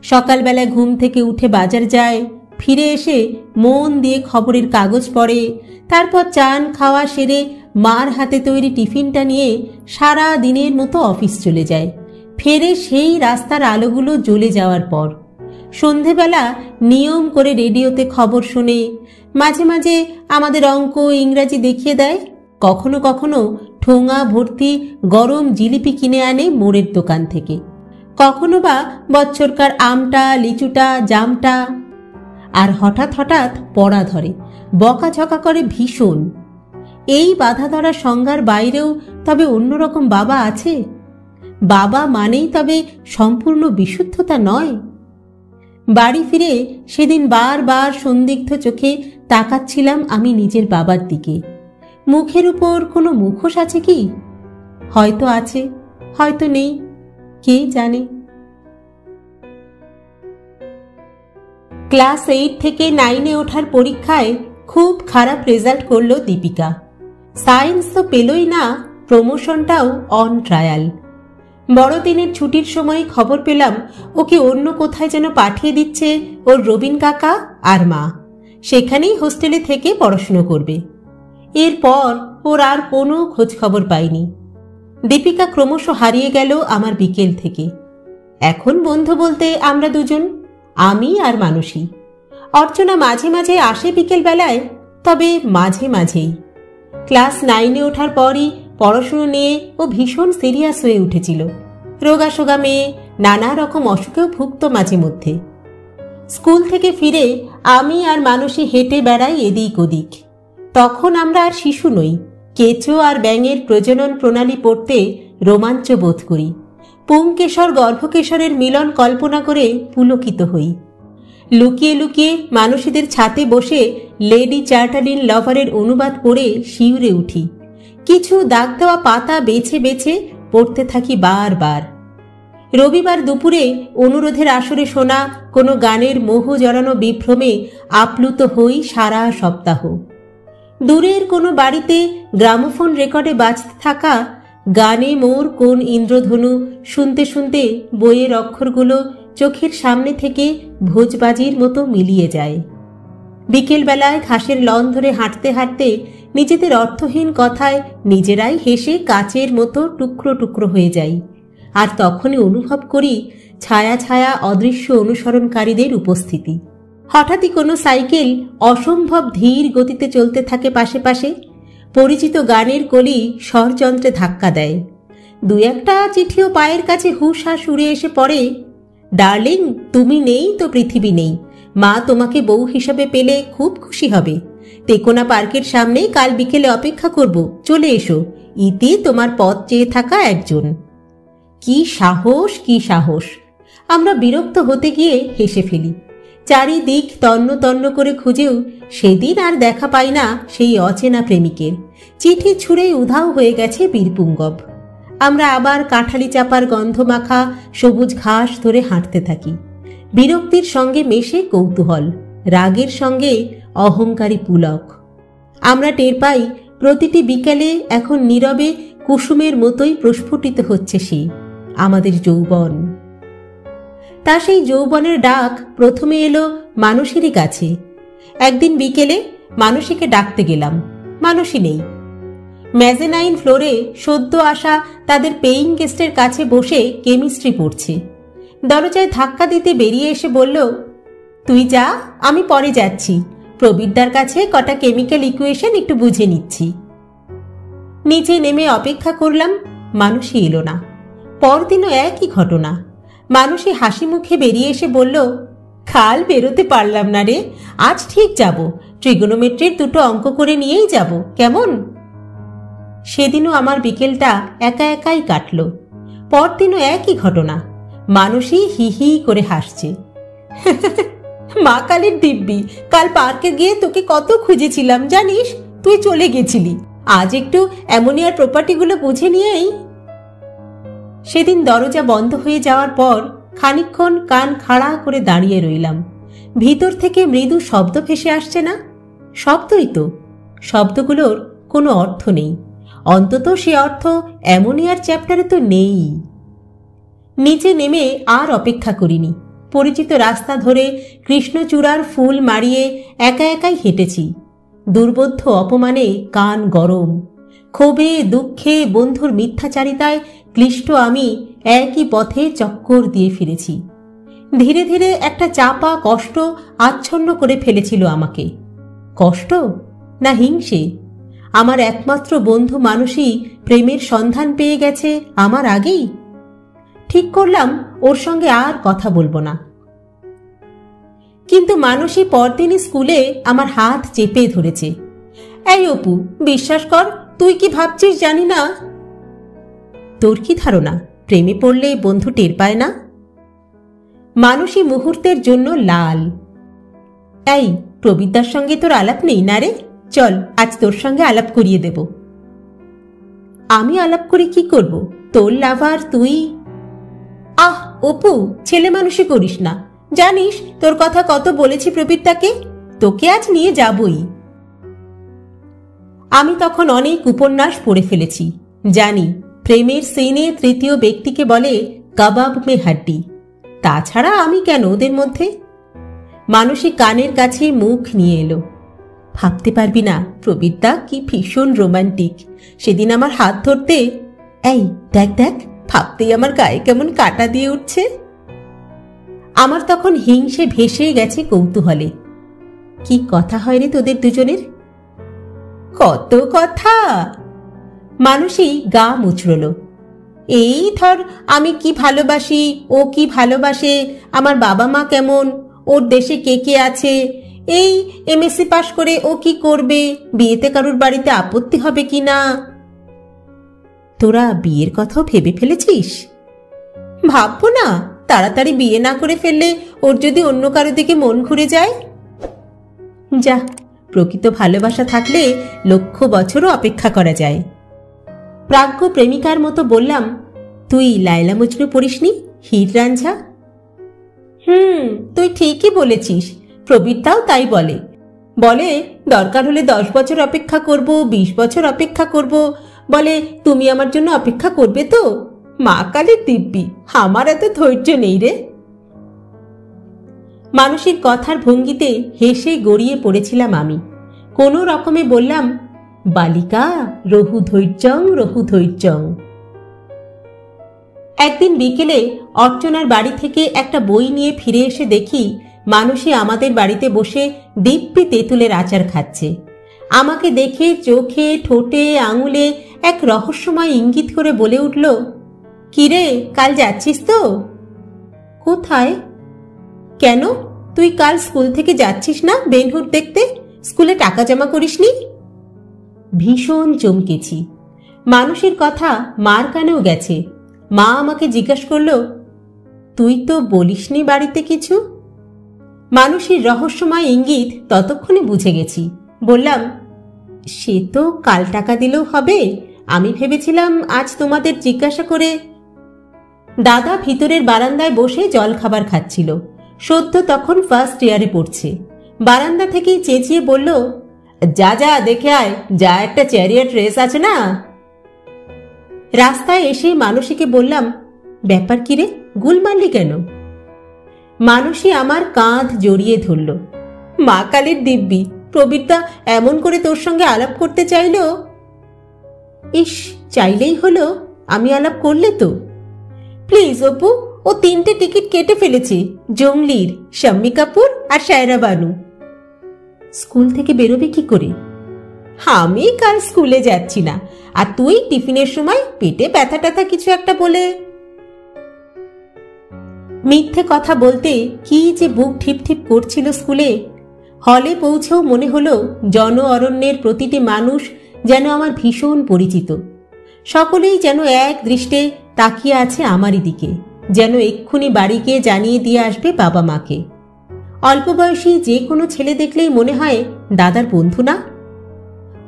সকালবেলা ঘুম থেকে উঠে বাজার যায়, ফিরে এসে মন দিয়ে খবরের কাগজ পড়ে, তারপর চান খাওয়া সেরে মার হাতে তৈরি টিফিনটা নিয়ে সারা দিনের মতো অফিস চলে যায়। ফেরে সেই রাস্তার আলোগুলো জ্বলে যাওয়ার পর সন্ধেবেলা নিয়ম করে রেডিওতে খবর শুনে, মাঝে মাঝে আমাদের অঙ্ক ইংরাজি দেখিয়ে দেয়, কখনো কখনো ঠোঙা ভর্তি গরম জিলিপি কিনে আনে মোড়ের দোকান থেকে, কখনো বা বচ্ছরকার আমটা, লিচুটা, জামটা। আর হঠাৎ হঠাৎ পড়া ধরে, বকাঝকা করে ভীষণ। এই বাধা ধরা সংজ্ঞার বাইরেও তবে অন্যরকম বাবা আছে? বাবা মানেই তবে সম্পূর্ণ বিশুদ্ধতা নয়? বাড়ি ফিরে সেদিন বারবার সন্দিগ্ধ চোখে তাকাচ্ছিলাম আমি নিজের বাবার দিকে। মুখের উপর কোনো মুখোশ আছে কি? হয়তো আছে, হয়তো নেই, কে জানে। ক্লাস 8 থেকে 9-এ ওঠার পরীক্ষায় খুব খারাপ রেজাল্ট করলো দীপিকা। সায়েন্স তো পেলই না, প্রমোশনটাও অন ট্রায়াল। বড়দিনের ছুটির সময় খবর পেলাম ওকে অন্য কোথায় যেন পাঠিয়ে দিচ্ছে ওর রবিন কাকা আর মা। সেখানেই হোস্টেলে থেকে পড়াশুনো করবে। এরপর ওর আর কোনো খোঁজ খবর পাইনি। দীপিকা ক্রমশ হারিয়ে গেল আমার বিকেল থেকে। এখন বন্ধু বলতে আমরা দুজন, আমি আর মানসী। অর্চনা মাঝে মাঝে আসে বিকেল বেলায়, তবে মাঝে মাঝেই। ক্লাস 9-এ ওঠার পরই পড়াশুনো নিয়ে ও ভীষণ সিরিয়াস হয়ে উঠেছিল। রোগাসোগা মেয়ে, নানা রকম অসুখেও ভুগত মাঝে মধ্যে। স্কুল থেকে ফিরে আমি আর মানসী হেঁটে বেড়াই এদিক ওদিক। তখন আমরা আর শিশু নই, কেঁচো আর ব্যাঙের প্রজনন প্রণালী পড়তে রোমাঞ্চ বোধ করি। পুংকেশর গর্ভকেশরের মিলন কল্পনা করে পুলকিত হই। লুকিয়ে লুকিয়ে মানসীদের ছাতে বসে লেডি চার্টালিন লভারের অনুবাদ পড়ে শিউরে উঠি। কিছু দাগ দেওয়া পাতা বেছে বেছে পড়তে থাকি বারবার। রবিবার দুপুরে অনুরোধের আসরে শোনা কোনো গানের মোহ জড়ানো বিভ্রমে আপ্লুত হই সারা সপ্তাহ। দূরের কোনো বাড়িতে গ্রামোফোন রেকর্ডে বাজতে থাকা গানে মোর কোন ইন্দ্রধনু শুনতে শুনতে বইয়ের অক্ষরগুলো চোখের সামনে থেকে ভোজবাজির মতো মিলিয়ে যায়। বিকেলবেলায় ঘাসের লন ধরে হাঁটতে হাঁটতে নিজেদের অর্থহীন কথায় নিজেরাই হেসে কাচের মতো টুকরো টুকরো হয়ে যাই। আর তখনই অনুভব করি ছায়া ছায়া অদৃশ্য অনুসরণকারীদের উপস্থিতি। হঠাৎই কোনো সাইকেল অসম্ভব ধীর গতিতে চলতে থাকে পাশে পাশে। পরিচিত গানের কলি স্বরযন্ত্রে ধাক্কা দেয়। দু একটা চিঠিও পায়ের কাছে হুঁশহাস উড়ে এসে পড়ে। ডার্লিং, তুমি নেই তো পৃথিবী নেই। মা তোমাকে বউ হিসাবে পেলে খুব খুশি হবে। টেকোনা পার্কের সামনে কাল বিকেলে অপেক্ষা করব, চলে এসো। ইতি তোমার পথ চেয়ে থাকা একজন। কি সাহস, কি সাহস! আমরা বিরক্ত হতে গিয়ে হেসে ফেলি। চারিদিক তন্ন তন্ন করে খুঁজেও সেদিন আর দেখা পাই না সেই অচেনা প্রেমিকের। চিঠি ছুঁড়েই উধাও হয়ে গেছে বীরপুঙ্গব। আমরা আবার কাঁঠালি চাপার গন্ধমাখা সবুজ ঘাস ধরে হাঁটতে থাকি। বিরক্তির সঙ্গে মেশে কৌতূহল, রাগের সঙ্গে অহংকারী পুলক। আমরা টের পাই প্রতিটি বিকেলে এখন নীরবে কুসুমের মতোই প্রস্ফুটিত হচ্ছে সে আমাদের যৌবন। তা সেই যৌবনের ডাক প্রথমে এলো মানসীরই কাছে। একদিন বিকেলে মানসীকে ডাকতে গেলাম, মানসী নেই। ম্যাজেনাইন ফ্লোরে সদ্য আসা তাদের পেইং গেস্টের কাছে বসে কেমিস্ট্রি পড়ছে। দরজায় ধাক্কা দিতে বেরিয়ে এসে বলল, তুই যা, আমি পরে যাচ্ছি। প্রবীরদার কাছে কটা কেমিক্যাল ইকুয়েশন একটু বুঝে নিচ্ছি। নিচে নেমে অপেক্ষা করলাম, মানসী এলো না। পরদিনও একই ঘটনা। মানসী হাসি মুখে বেরিয়ে এসে বলল, কাল বেরোতে পারলাম না রে, আজ ঠিক যাব। ট্রিগোনোমেট্রির দুটো অঙ্ক করে নিয়েই যাব, কেমন? সেদিনও আমার বিকেলটা একা একাই কাটল। পরদিনও একই ঘটনা। মানসী হি হি করে হাসছে। মা কালীর দিব্যি, কাল পার্কে গিয়ে তোকে কত খুঁজেছিলাম জানিস, তুই চলে গেছিলি। আজ একটু অ্যামোনিয়ার প্রপার্টিগুলো বুঝে নিয়েই। সেদিন দরজা বন্ধ হয়ে যাওয়ার পর খানিকক্ষণ কান খাড়া করে দাঁড়িয়ে রইলাম। ভিতর থেকে মৃদু শব্দ ভেসে আসছে না? শব্দই তো, শব্দগুলোর কোনো অর্থ নেই। অন্তত সে অর্থ অ্যামোনিয়ার চ্যাপ্টারে তো নেই। নিচে নেমে আর অপেক্ষা করিনি। পরিচিত রাস্তা ধরে কৃষ্ণচূড়ার ফুল মারিয়ে একা একাই হেঁটেছি। দুর্বোধ্য অপমানে কান গরম। ক্ষোভে দুঃখে বন্ধুর মিথ্যাচারিতায় ক্লিষ্ট আমি একই পথে চক্কর দিয়ে ফিরেছি। ধীরে ধীরে একটা চাপা কষ্ট আচ্ছন্ন করে ফেলেছিল আমাকে। কষ্ট না হিংসে? আমার একমাত্র বন্ধু মানসী প্রেমের সন্ধান পেয়ে গেছে আমার আগেই। ঠিক করলাম ওর সঙ্গে আর কথা বলবো না। কিন্তু মানসী পরদিনই স্কুলে আমার হাত চেপে ধরেছে। এই অপু, বিশ্বাস কর, তুই কি ভাবছিস জানি না। তোর কি ধারণা প্রেমে পড়লে বন্ধু টের পায় না? মানসী মুহূর্তের জন্য লাল। এই, প্রবীরদার সঙ্গে তোর আলাপ নেই না রে? চল, আজ তোর সঙ্গে আলাপ করিয়ে দেব। আমি আলাপ করে কি করব? তোর লাভার তুই। আহ অপু, ছেলে মানুষই করিস না। জানিস তোর কথা কত বলেছি প্রবীরদাকে, তোকে আজ নিয়ে যাবই। আমি তখন অনেক উপন্যাস পড়ে ফেলেছি। জানি প্রেমের সিনে তৃতীয় ব্যক্তিকে বলে কাবাব মে হাড্ডি। তাছাড়া আমি কেন ওদের মধ্যে? মানসী কানের কাছে মুখ নিয়ে এলো। ভাবতে পারবি না প্রবীরদা কি ভীষণ রোমান্টিক। সেদিন আমার হাত ধরতে, এই দেখ দেখ, ভাবতেই আমার গায়ে কেমন কাটা দিয়ে উঠছে। আমার তখন হিংসে ভেসে গেছে কৌতূহলে। কি কথা হয় রে তোদের দুজনের? কত কথা। মানুষই গা মুচড়ল। এই ধর, আমি কি ভালোবাসি, ও কি ভালোবাসে, আমার বাবা মা কেমন, ওর দেশে কে কে আছে, এই এমএসসি পাশ করে ও কি করবে, বিয়েতে কারুর বাড়িতে আপত্তি হবে কি না। তোরা বিয়ের কথাও ভেবে ফেলেছিস? ভাববো না, তাড়াতাড়ি বিয়ে না করে ফেললে ওর যদি অন্য কারো দিকে মন ঘুরে যায়। যা, প্রকৃত ভালোবাসা থাকলে লক্ষ বছরও অপেক্ষা করা যায়। প্রাজ্ঞ প্রেমিকার মতো বললাম, তুই লায়লা মজনু পড়িসনি, হীর রাঞ্ঝা? তুই ঠিকই বলেছিস, প্রবীরদাও তাই বলে। বলে দরকার হলে 10 বছর অপেক্ষা করব, 20 বছর অপেক্ষা করব। বলে তুমি আমার জন্য অপেক্ষা করবে তো? মা কালীর দিব্যি, আমার এত ধৈর্য নেই রে। মানুষের কথার ভঙ্গিতে হেসে গড়িয়ে পড়েছিলাম আমি। কোনো রকমে বললাম, বালিকা রহু ধৈর্যং রহু ধৈর্যং। একদিন বিকেলে অর্চনার বাড়ি থেকে একটা বই নিয়ে ফিরে এসে দেখি মানুষে আমাদের বাড়িতে বসে দিব্যি তেঁতুলের আচার খাচ্ছে। আমাকে দেখে চোখে, ঠোঁটে, আঙুলে এক রহস্যময় ইঙ্গিত করে বলে উঠল, কিরে, কাল যাচ্ছিস তো? কোথায়? কেন, তুই কাল স্কুল থেকে যাচ্ছিস না বেনহুর দেখতে? স্কুলে টাকা জমা করিসনি? ভীষণ চমকেছি। মানুষের কথা মার কানেও গেছে। মা আমাকে জিজ্ঞাসা করলো, তুই তো বলিসনি বাড়িতে কিছু? মানুষের রহস্যময় ইঙ্গিত ততক্ষণে বুঝে গেছি। বললাম, সে তো কাল টাকা দিলেও হবে, আমি ভেবেছিলাম আজ তোমাদের জিজ্ঞাসা করে। দাদা ভিতরের বারান্দায় বসে জল খাবার খাচ্ছিল। সদ্য তখন ফার্স্ট ইয়ারে পড়ছে। বারান্দা থেকেই চেঁচিয়ে বলল, যা যা দেখে আয়, যা একটা চ্যারিয়ট রেস আছে না। রাস্তায় এসে মানসীকে বললাম, ব্যাপার কি রে, গুল মারলি কেন? মানসী আমার কাঁধ জড়িয়ে ধরল। মা কালীর দিব্যি, প্রবীরদা এমন করে তোর সঙ্গে আলাপ করতে চাইল। ইস, চাইলেই হলো, আমি আলাপ করলে তো। প্লিজ অপু, ও 3টে টিকিট কেটে ফেলেছে, জঙ্গলির, শাম্মী কাপুর আর শায়রা বানু। স্কুল থেকে বেরোবে কি করে? আমি কাল স্কুলে যাচ্ছি না, আর তুই টিফিনের সময় পেটে ব্যথা ট্যাথা কিছু একটা বলে। মিথ্যে কথা বলতে কি যে বুক ঠিপ ঠিপ করছিল স্কুলে। হলে পৌঁছেও মনে হলো জন অরণ্যের প্রতিটি মানুষ যেন আমার ভীষণ পরিচিত। সকলেই যেন এক দৃষ্টে তাকিয়ে আছে আমারই দিকে, যেন এক্ষুনি বাড়িকে জানিয়ে দিয়ে আসবে বাবা মাকে। অল্প বয়সী যে কোনো ছেলে দেখলেই মনে হয় দাদার বন্ধু না।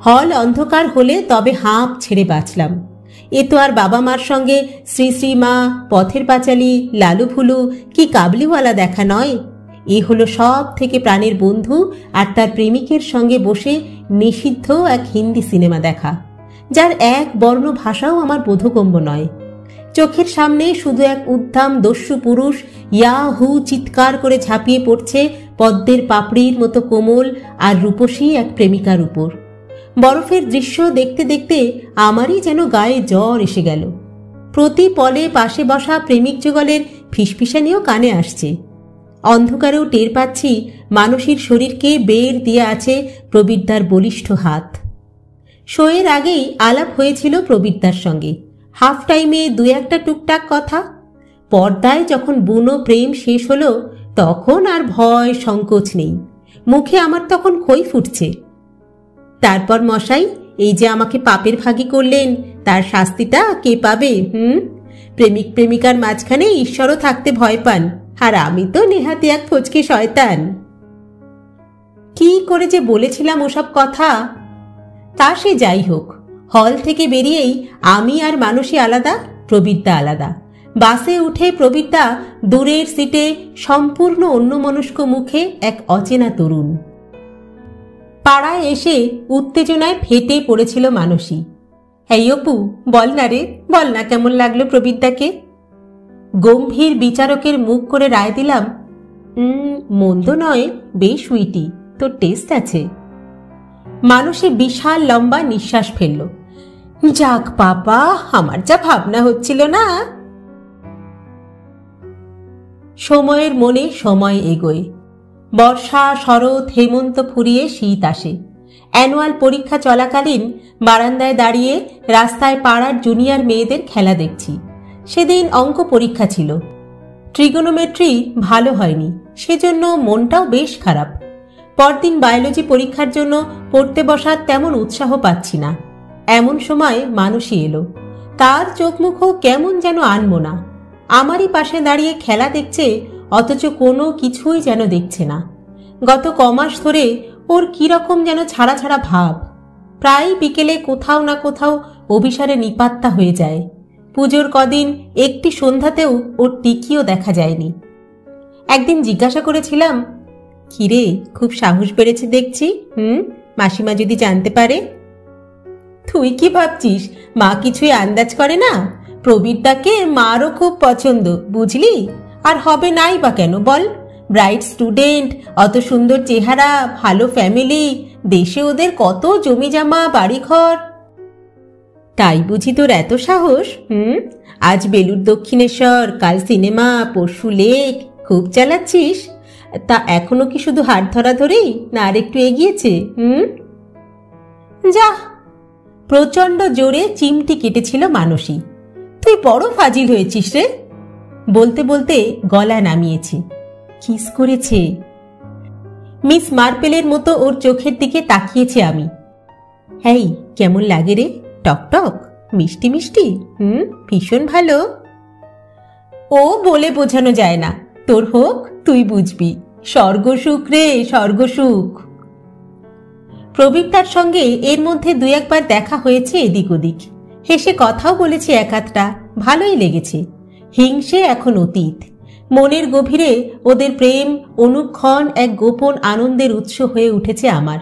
হল অন্ধকার হলে তবে হাঁপ ছেড়ে বাঁচলাম। এ তো আর বাবা মার সঙ্গে শ্রী শ্রী মা, পথের পাঁচালী, লালু ফুলু কি কাবলিওয়ালা দেখা নয়। এ হলো সব থেকে প্রাণের বন্ধু আর তার প্রেমিকের সঙ্গে বসে নিষিদ্ধ এক হিন্দি সিনেমা দেখা, যার এক বর্ণ ভাষাও আমার বোধগম্য নয়। চোখের সামনে শুধু এক উদ্দাম দস্যু পুরুষ ইয়াহু চিৎকার করে ঝাঁপিয়ে পড়ছে পদ্মের পাপড়ির মতো কোমল আর রূপসী এক প্রেমিকার উপর। বরফের দৃশ্য দেখতে দেখতে আমারই যেন গায়ে জ্বর এসে গেল। প্রতি পলে পাশে বসা প্রেমিক যুগলের ফিসফিসানিও কানে আসছে। অন্ধকারেও টের পাচ্ছি মানসীর শরীরকে বের দিয়ে আছে প্রবীরদার বলিষ্ঠ হাত। শোয়ের আগেই আলাপ হয়েছিল প্রবীরদার সঙ্গে, হাফ টাইমে 2-1টা টুকটাক কথা। পর্দায় যখন বুনো প্রেম শেষ হলো তখন আর ভয় সংকোচ নেই, মুখে আমার তখন খই ফুটছে। তারপর মশাই, এই যে আমাকে পাপের ভাগী করলেন, তার শাস্তিটা কে পাবে? প্রেমিক প্রেমিকার মাঝখানে ঈশ্বরও থাকতে ভয় পান, আর আমি তো নেহাতি এক ফচকে শয়তান। কি করে যে বলেছিলাম ওসব কথা। তা সে যাই হোক, হল থেকে বেরিয়েই আমি আর মানসী আলাদা, প্রবীরদা আলাদা। বাসে উঠে প্রবীরদা দূরের সিটে সম্পূর্ণ অন্যমনস্ক মুখে এক অচেনা তরুণ। পাড়ায় এসে উত্তেজনায় ফেটে পড়েছিল মানসী। এই অপু, বল না রে, বল না কেমন লাগলো প্রবীরদাকে। গম্ভীর বিচারকের মুখ করে রায় দিলাম, মন্দ নয়, বেশ সুইটি, তোর টেস্ট আছে। মানসী বিশাল লম্বা নিঃশ্বাস ফেলল। যাক বাবা, আমার যা ভাবনা হচ্ছিল না। সময়ের মনে সময় এগোয়। বর্ষা, শরৎ, হেমন্ত ফুরিয়ে শীত আসে। অ্যানুয়াল পরীক্ষা চলাকালীন বারান্দায় দাঁড়িয়ে রাস্তায় পাড়ার জুনিয়র মেয়েদের খেলা দেখছি। সেদিন অঙ্ক পরীক্ষা ছিল। ট্রিগোনোমেট্রি ভালো হয়নি, সেজন্য মনটাও বেশ খারাপ। পরদিন বায়োলজি পরীক্ষার জন্য পড়তে বসার তেমন উৎসাহ পাচ্ছি না। এমন সময় মানসী এলো। তার চোখ মুখও কেমন যেন আনমনা। আমারই পাশে দাঁড়িয়ে খেলা দেখছে, অথচ কোনো কিছুই যেন দেখছে না। গত কমাস ধরে ওর কিরকম যেন ছাড়া ছাড়া ভাব। প্রায় বিকেলে কোথাও না কোথাও অভিসারে নিপাত্তা হয়ে যায়। পুজোর কদিন একটি সন্ধ্যাতেও ওর টিকিও দেখা যায়নি। একদিন জিজ্ঞাসা করেছিলাম, কিরে, খুব সাহস বেড়েছে দেখছি। মাসিমা যদি জানতে পারে? তুই কি ভাবছিস মা কিছুই আন্দাজ করে না? প্রবীরদাকে মারও খুব পছন্দ, বুঝলি? আর হবে নাই বা কেন বল? ব্রাইট স্টুডেন্ট, অত সুন্দর চেহারা, ভালো ফ্যামিলি, দেশে ওদের কত জমি জামা বাড়িঘর। তাই বুঝি তোর এত সাহস? আজ বেলুর দক্ষিণেশ্বর, কাল সিনেমা, পরশু লেক, খুব চালাচ্ছিস। তা এখনো কি শুধু হাত ধরা ধরেই, না আর একটু এগিয়েছে? যা। প্রচণ্ড জোরে চিমটি কেটেছিল মানসী। তুই বড় ফাজিল হয়েছিস রে। বলতে বলতে গলা নামিয়েছে। কিস করেছে। মিস মার্পেলের মতো ওর চোখের দিকে তাকিয়েছে আমি। এই কেমন লাগে রে? টকটক, মিষ্টি মিষ্টি? ভীষণ ভালো। ও বলে বোঝানো যায় না। তোর হোক, তুই বুঝবি। স্বর্গসুখ রে, স্বর্গসুখ। প্রবীরদার সঙ্গে এর মধ্যে দুই একবার দেখা হয়েছে এদিক ওদিক। হেসে কথাও বলেছি এক আধটা, ভালোই লেগেছে। হিংসে এখন অতীত। মনের গভীরে ওদের প্রেম অনুক্ষণ এক গোপন আনন্দের উৎস হয়ে উঠেছে আমার।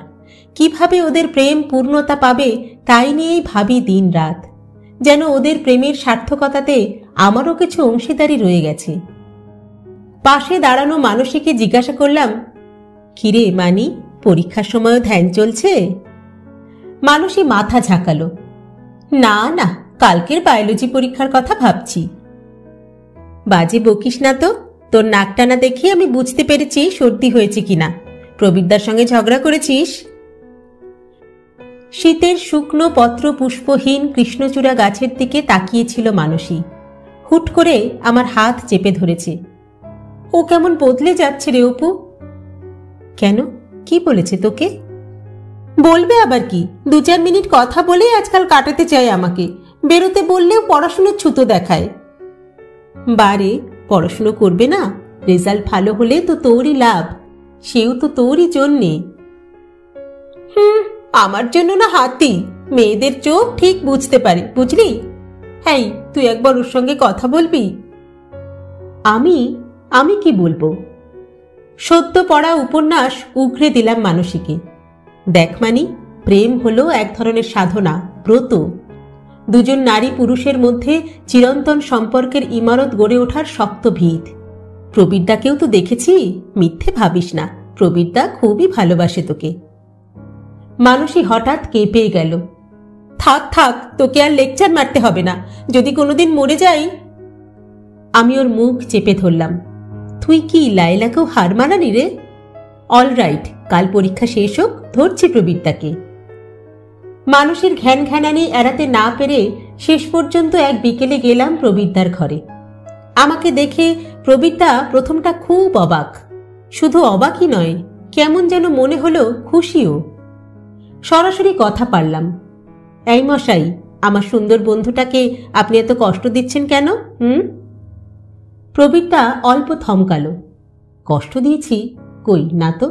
কিভাবে ওদের প্রেম পূর্ণতা পাবে তাই নিয়েই ভাবি দিন রাত। যেন ওদের প্রেমের সার্থকতাতে আমারও কিছু অংশীদারি রয়ে গেছে। পাশে দাঁড়ানো মানসীকে জিজ্ঞাসা করলাম, কিরে মানি, পরীক্ষার সময়ও ধ্যান চলছে? মানসী মাথা ঝাঁকালো। না না, কালকের বায়োলজি পরীক্ষার কথা ভাবছি। বাজে বকিস না তো। তোর নাক টানা দেখে আমি বুঝতে পেরেছি সর্দি হয়েছে কিনা। প্রবীরদার সঙ্গে ঝগড়া করেছিস? শীতের শুকনো পত্র পুষ্পহীন কৃষ্ণচূড়া গাছের দিকে তাকিয়েছিল মানসী। হুট করে আমার হাত চেপে ধরেছে। ও কেমন বদলে যাচ্ছে রে অপু। কেন, কি বলেছে তোকে? বলবে আবার কি? 2-4 মিনিট কথা বলে আজকাল কাটাতে চায় আমাকে। বেরোতে বললেও পড়াশুনোর ছুতো দেখায়। বারে, পড়াশুনো করবে না? রেজাল্ট ভালো হলে তো তোরই লাভ, সেও তো তোরই জন্যে। আমার জন্য না হাতি। মেয়েদের চোখ ঠিক বুঝতে পারে, বুঝলি? হ্যাঁ, তুই একবার ওর সঙ্গে কথা বলবি। আমি কি বলবো? সদ্য পড়া উপন্যাস উগরে দিলাম মানসীকে। দেখ মানি, প্রেম হলো এক ধরনের সাধনা, ব্রত। দুজন নারী পুরুষের মধ্যে চিরন্তন সম্পর্কের ইমারত গড়ে ওঠার শক্ত ভিত। প্রবীরদাকেও তো দেখেছি, মিথ্যে ভাবিস না। প্রবীরদা খুবই ভালোবাসে তোকে। মানসী হঠাৎ কেঁপে গেল। থাক থাক, তোকে আর লেকচার মারতে হবে না। যদি কোনোদিন মরে যাই। আমি ওর মুখ চেপে ধরলাম। তুই কি লাইলাকেও হার মানালি রে? অল রাইট, কাল পরীক্ষা শেষ হোক, ধরছি প্রবীরদাকে। মানুষের ঘ্যান ঘ্যানানি এড়াতে না পেরে শেষ পর্যন্ত এক বিকেলে গেলাম প্রবীরদার ঘরে। আমাকে দেখে প্রবীরদা প্রথমটা খুব অবাক। শুধু অবাকই নয়, কেমন যেন মনে হলো খুশিও। সরাসরি কথা পারলাম। এই মশাই, আমার সুন্দর বন্ধুটাকে আপনি এত কষ্ট দিচ্ছেন কেন? প্রবীরদা অল্প থমকালো। কষ্ট দিয়েছি? কই না তো।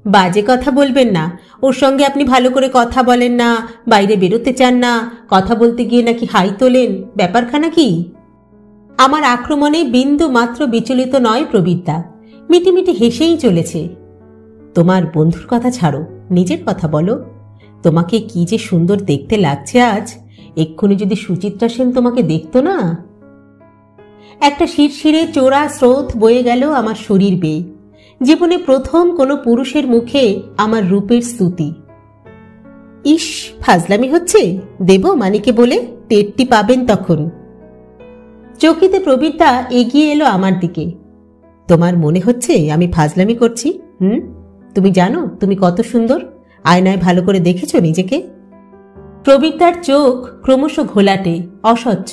বাজে কথা বলবেন না। ওর সঙ্গে আপনি ভালো করে কথা বলেন না, বাইরে বেরোতে চান না, কথা বলতে গিয়ে নাকি হাই তোলেন। ব্যাপারখানা কি? আমার আক্রমণে বিন্দু মাত্র বিচলিত নয় প্রবীরদা, মিটিমিটি হেসেই চলেছে। তোমার বন্ধুর কথা ছাড়ো, নিজের কথা বলো। তোমাকে কি যে সুন্দর দেখতে লাগছে আজ। এক্ষুনি যদি সুচিত্রা সেন তোমাকে দেখতো না। একটা শিরশিরে চোরা স্রোত বয়ে গেল আমার শরীর বেয়ে। জীবনে প্রথম কোনো পুরুষের মুখে আমার রূপের স্তুতি। ইস, ফাজলামি হচ্ছে। দেব মানিকে বলে, টেরটি পাবেন তখন। চকিতে প্রবীরদা এগিয়ে এলো আমার দিকে। তোমার মনে হচ্ছে আমি ফাজলামি করছি? তুমি জানো তুমি কত সুন্দর? আয়নায় ভালো করে দেখেছো নিজেকে? প্রবীরদার চোখ ক্রমশ ঘোলাটে, অস্বচ্ছ।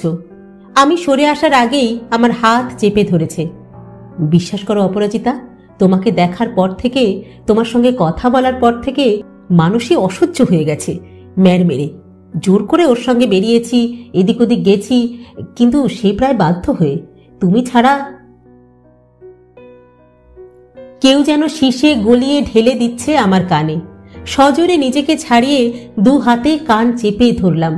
আমি সরে আসার আগেই আমার হাত চেপে ধরেছে। বিশ্বাস করো অপরাজিতা, তোমাকে দেখার পর থেকে, তোমার সঙ্গে কথা বলার পর থেকে মানুষই অসহ্য হয়ে গেছে। মেরে জোর করে ওর সঙ্গে বেরিয়েছি, এদিক ওদিক গেছি, কিন্তু সে প্রায় বাধ্য হয়ে। তুমি ছাড়া কেউ যেন শীষে গলিয়ে ঢেলে দিচ্ছে আমার কানে। সজোরে নিজেকে ছাড়িয়ে 2 হাতে কান চেপে ধরলাম।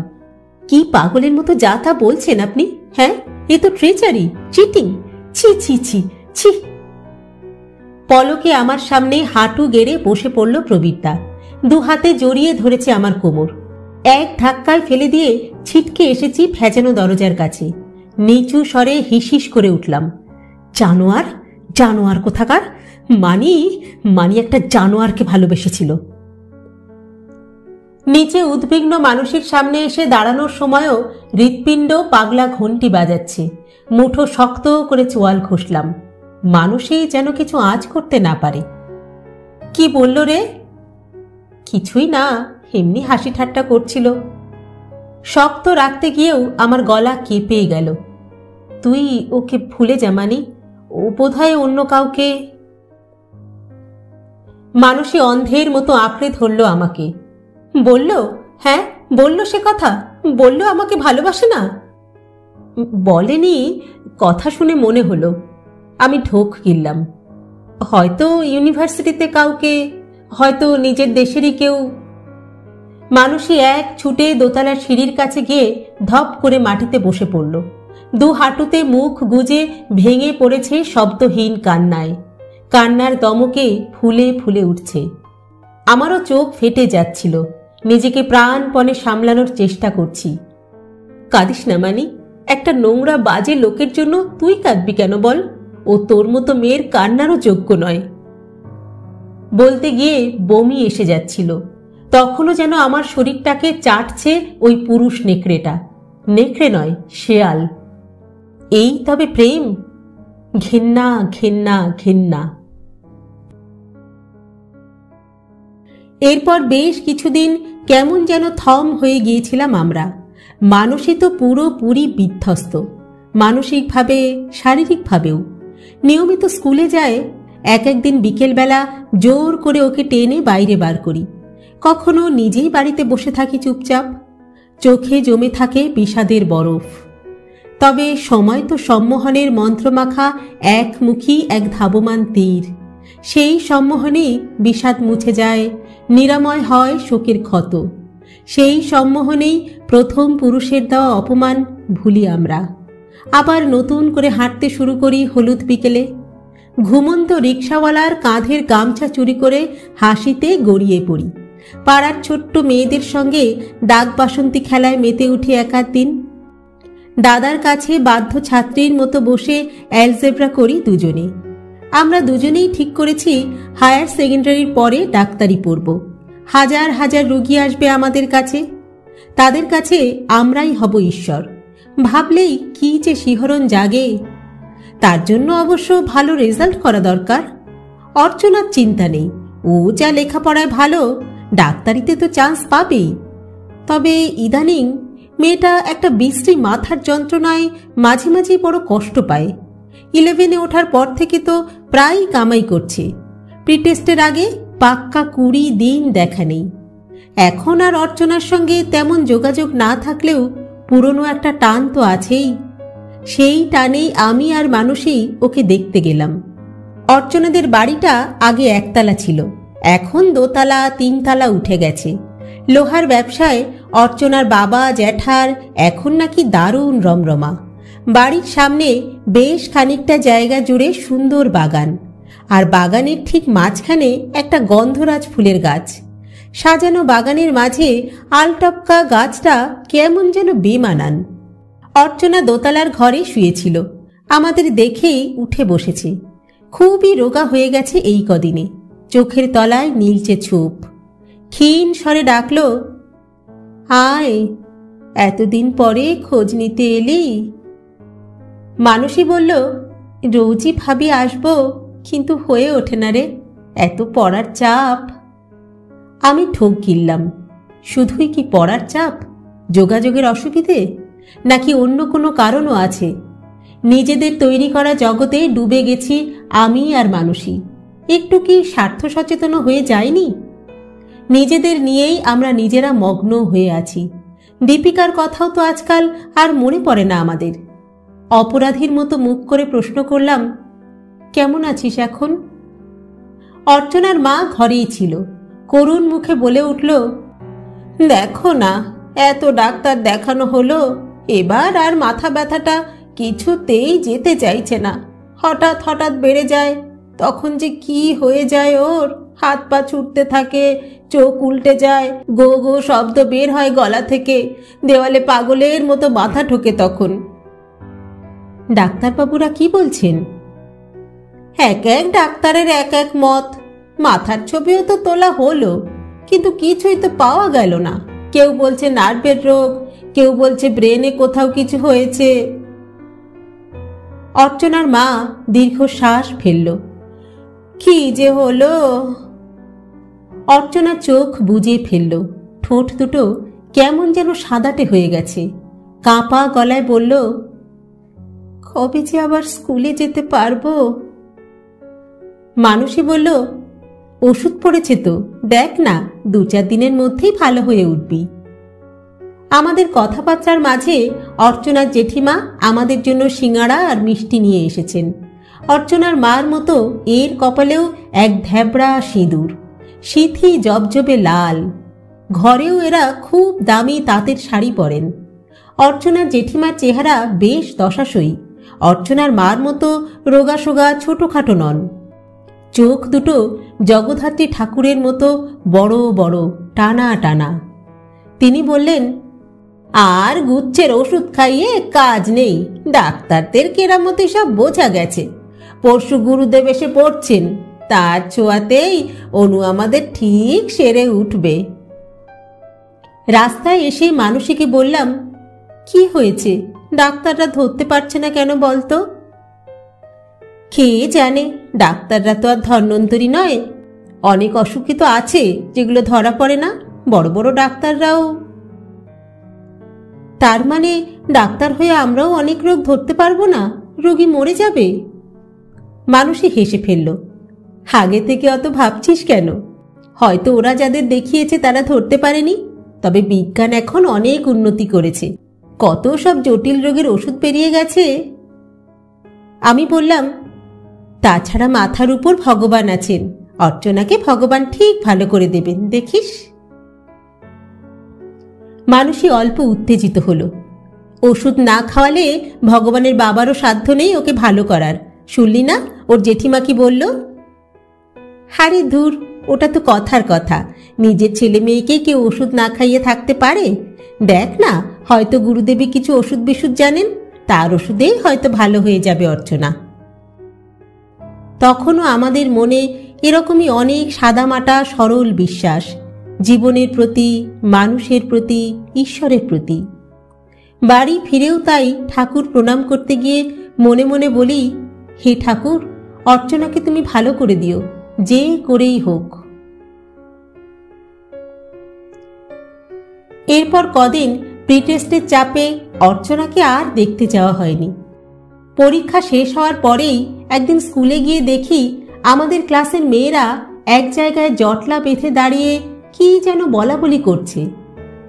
কি পাগলের মতো যা তা বলছেন আপনি? হ্যাঁ, এ তো ট্রেচারি, চিটিং। ছি ছি ছি ছি। পলকে আমার সামনে হাঁটু গেড়ে বসে পড়ল প্রবীরদা। 2 হাতে জড়িয়ে ধরেছে আমার কোমর। এক ধাক্কায় ফেলে দিয়ে ছিটকে এসেছি ভেজানো দরজার কাছে। নিচু স্বরে হিসিস করে উঠলাম, জানোয়ার, জানোয়ার কোথাকার! মানি একটা জানোয়ারকে ভালোবেসেছিল। নিচে উদ্বিগ্ন মানুষের সামনে এসে দাঁড়ানোর সময়ও হৃৎপিণ্ড পাগলা ঘন্টি বাজাচ্ছে। মুঠো শক্ত করে চোয়াল ঘষলাম। মানুষই যেন কিছু আঁচ করতে না পারে। কি বলল রে? কিছুই না, এমনি হাসি ঠাট্টা করছিল। শক্ত রাখতে গিয়েও আমার গলা কেঁপে গেল। তুই ওকে ভুলে যা মানি, ও বোধহয় অন্য কাউকে। মানুষই অন্ধের মতো আঁকড়ে ধরল আমাকে। বলল? হ্যাঁ বলল, সে কথা বলল আমাকে ভালোবাসে না। বলেনি, কথা শুনে মনে হলো। আমি ঢোক গিললাম। হয়তো ইউনিভার্সিটিতে কাউকে, হয়তো নিজের দেশেরই কেউ। মানুষই এক ছুটে দোতলার সিঁড়ির কাছে গিয়ে ধপ করে মাটিতে বসে পড়ল। 2 হাঁটুতে মুখ গুজে ভেঙে পড়েছে শব্দহীন কান্নায়। কান্নার দমকে ফুলে ফুলে উঠছে। আমারও চোখ ফেটে যাচ্ছিল। নিজেকে প্রাণপণে সামলানোর চেষ্টা করছি। কাঁদিস না মানি, একটা নোংরা বাজে লোকের জন্য তুই কাঁদবি কেন বল? ও তোর মতো মেয়ের কান্নারও যোগ্য নয়। বলতে গিয়ে বমি এসে যাচ্ছিল। তখনও যেন আমার শরীরটাকে চাটছে ওই পুরুষ নেকড়েটা। নেকড়ে নয়, শেয়াল। এই তবে প্রেম? ঘেন্না ঘেন্না ঘেন্না। এরপর বেশ কিছুদিন কেমন যেন থম হয়ে গিয়েছিলাম আমরা। মানুষই তো পুরোপুরি বিধ্বস্ত, মানসিকভাবে, শারীরিকভাবেও। নিয়মিত স্কুলে যায়। একদিন বিকেলবেলা জোর করে ওকে টেনে বাইরে বার করি। কখনো নিজেই বাড়িতে বসে থাকি চুপচাপ। চোখে জমে থাকে বিষাদের বরফ। তবে সময় তো সম্মোহনের মন্ত্রমাখা একমুখী এক ধাবমান তীর। সেই সম্মোহনেই বিষাদ মুছে যায়, নিরাময় হয় শোকের ক্ষত। সেই সম্মোহনেই প্রথম পুরুষের দেওয়া অপমান ভুলি আমরা। আবার নতুন করে হাঁটতে শুরু করি হলুদ বিকেলে। ঘুমন্ত রিকশাওয়ালার কাঁধের গামছা চুরি করে হাসিতে গড়িয়ে পড়ি। পাড়ার ছোট্ট মেয়েদের সঙ্গে ডাক বাসন্তী খেলায় মেতে উঠে একাধ দিন। দাদার কাছে বাধ্য ছাত্রীর মতো বসে অ্যালজেব্রা করি দুজনে। আমরা দুজনেই ঠিক করেছি হায়ার সেকেন্ডারির পরে ডাক্তারি পড়ব। হাজার হাজার রোগী আসবে আমাদের কাছে, তাদের কাছে আমরাই হব ঈশ্বর। ভাবলেই কি যে শিহরণ জাগে। তার জন্য অবশ্য ভালো রেজাল্ট করা দরকার। অর্চনার চিন্তা নেই, ও যা লেখাপড়ায় ভালো, ডাক্তারিতে তো চান্স পাবেই। তবে ইদানিং মেয়েটা একটা বিশ্রী মাথার যন্ত্রণায় মাঝে মাঝে বড় কষ্ট পায়। 11-এ ওঠার পর থেকে তো প্রায় কামাই করছে। প্রিটেস্টের আগে পাক্কা 20 দিন দেখা নেই। এখন আর অর্চনার সঙ্গে তেমন যোগাযোগ না থাকলেও পুরনো একটা টান তো আছেই। সেই টানেই আমি আর মানুষই ওকে দেখতে গেলাম। অর্চনাদের বাড়িটা আগে একতলা ছিল, এখন 2 তলা 3 তলা উঠে গেছে। লোহার ব্যবসায় অর্চনার বাবা জ্যাঠার এখন নাকি দারুণ রমরমা। বাড়ির সামনে বেশ খানিকটা জায়গা জুড়ে সুন্দর বাগান, আর বাগানের ঠিক মাঝখানে একটা গন্ধরাজ ফুলের গাছ। সাজানো বাগানের মাঝে আলটপকা গাছটা কেমন যেন বেমানান। অর্চনা দোতলার ঘরে শুয়েছিল, আমাদের দেখেই উঠে বসেছে। খুবই রোগা হয়ে গেছে এই কদিনে, চোখের তলায় নীলচে ছোপ। ক্ষীণ স্বরে ডাকল, আয়, এতদিন পরে খোঁজ নিতে এলি। মানুষই বলল, রোজই ভাবি আসবো, কিন্তু হয়ে ওঠে না রে, এত পড়ার চাপ। আমি ঠোক গিললাম, শুধুই কি পড়ার চাপ? যোগাযোগের অসুবিধে, নাকি অন্য কোনো কারণও আছে? নিজেদের তৈরি করা জগতে ডুবে গেছি আমি আর মানুষই। একটু কি স্বার্থ সচেতন হয়ে যায়নি? নিজেদের নিয়েই আমরা নিজেরা মগ্ন হয়ে আছি। দীপিকার কথাও তো আজকাল আর মনে পড়ে না আমাদের। অপরাধীর মতো মুখ করে প্রশ্ন করলাম, কেমন আছিস এখন? অর্চনার মা ঘরেই ছিল। করুণ মুখে বলে উঠল, দেখো না, এত ডাক্তার দেখানো হলো, এবার আর মাথা ব্যথাটা কিছুতেই যেতে চাইছে না। হঠাৎ হঠাৎ বেড়ে যায়, তখন যে কি হয়ে যায় ওর, হাত পা ছুটতে থাকে, চোখ উল্টে যায়, গো গো শব্দ বের হয় গলা থেকে, দেওয়ালে পাগলের মতো মাথা ঠোকে তখন। ডাক্তারবাবুরা কি বলছেন? এক এক ডাক্তারের এক এক মত। মাথার ছবিও তো তোলা হলো, কিন্তু কিছুই তো পাওয়া গেল না। কেউ বলছে নার্ভের রোগ, কেউ বলছে ব্রেনে কোথাও কিছু হয়েছে। অর্চনার মা দীর্ঘশ্বাস ফেলল। কি যে হলো! অর্চনা চোখ বুজে ফেলল। ঠোঁট দুটো কেমন যেন সাদাটে হয়ে গেছে। কাঁপা গলায় বলল, কবে যে আবার স্কুলে যেতে পারবো? মানুষই বলল, ওষুধ পড়েছে তো, দেখ না, 2-4 দিনের মধ্যেই ভালো হয়ে উঠবি। আমাদের কথাবার্তার মাঝে অর্চনার জেঠিমা আমাদের জন্য সিঙ্গাড়া আর মিষ্টি নিয়ে এসেছেন। অর্চনার মার মতো এর কপালেও এক ধ্যাবড়া সিঁদুর, সিথি জবজবে লাল। ঘরেও এরা খুব দামি তাঁতের শাড়ি পরেন। অর্চনার জেঠিমার চেহারা বেশ দশাসই। অর্চনার মার মতো রোগাসোগা ছোটখাটো নন। চোখ দুটো জগদ্ধাত্রী ঠাকুরের মতো বড় বড়, টানা টানা। তিনি বললেন, আর গুচ্ছের ওষুধ খাইয়ে কাজ নেই, ডাক্তারদের কেরামতি সব বোঝা গেছে। পরশু গুরুদেব এসে পড়ছেন, তার ছোঁয়াতেই অনু আমাদের ঠিক সেরে উঠবে। রাস্তায় এসে মানুষীকে বললাম, কি হয়েছে, ডাক্তাররা ধরতে পারছে না কেন বলতো? কে জানে, ডাক্তাররা তো আর ধন্বন্তরী নয়। অনেক অসুখই তো আছে যেগুলো ধরা পড়ে না, বড় বড় ডাক্তাররাও। তার মানে ডাক্তার হয়ে আমরাও অনেক রোগ ধরতে পারবো না, রোগী মরে যাবে? মানুষই হেসে ফেলল। আগে থেকে অত ভাবছিস কেন? হয়তো ওরা যাদের দেখিয়েছে তারা ধরতে পারেনি, তবে বিজ্ঞান এখন অনেক উন্নতি করেছে, কত সব জটিল রোগের ওষুধ বেরিয়ে গেছে। আমি বললাম, তাছাড়া মাথার উপর ভগবান আছেন, অর্চনাকে ভগবান ঠিক ভালো করে দেবেন, দেখিস। মানুষই অল্প উত্তেজিত হলো। ওষুধ না খাওয়ালে ভগবানের বাবারও সাধ্য নেই ওকে ভালো করার, শুনলি না ওর জেঠিমা কি বলল? হারে দূর, ওটা তো কথার কথা। নিজের ছেলে মেয়েকে কেউ ওষুধ না খাইয়ে থাকতে পারে? দেখ না, হয়তো গুরুদেবী কিছু ওষুধ বিশুদ্ধ জানেন, তার ওষুধেই হয়তো ভালো হয়ে যাবে অর্চনা। তখনও আমাদের মনে এরকমই অনেক সাদামাটা সরল বিশ্বাস, জীবনের প্রতি, মানুষের প্রতি, ঈশ্বরের প্রতি। বাড়ি ফিরেও তাই ঠাকুর প্রণাম করতে গিয়ে মনে মনে বলি, হে ঠাকুর, অর্চনাকে তুমি ভালো করে দিও, যে করেই হোক। এরপর কদিন প্রিটেস্টের চাপে অর্চনাকে আর দেখতে যাওয়া হয়নি। পরীক্ষা শেষ হওয়ার পরেই একদিন স্কুলে গিয়ে দেখি আমাদের ক্লাসের মেয়েরা এক জায়গায় জটলা বেঁধে দাঁড়িয়ে কি যেন বলা বলি করছে।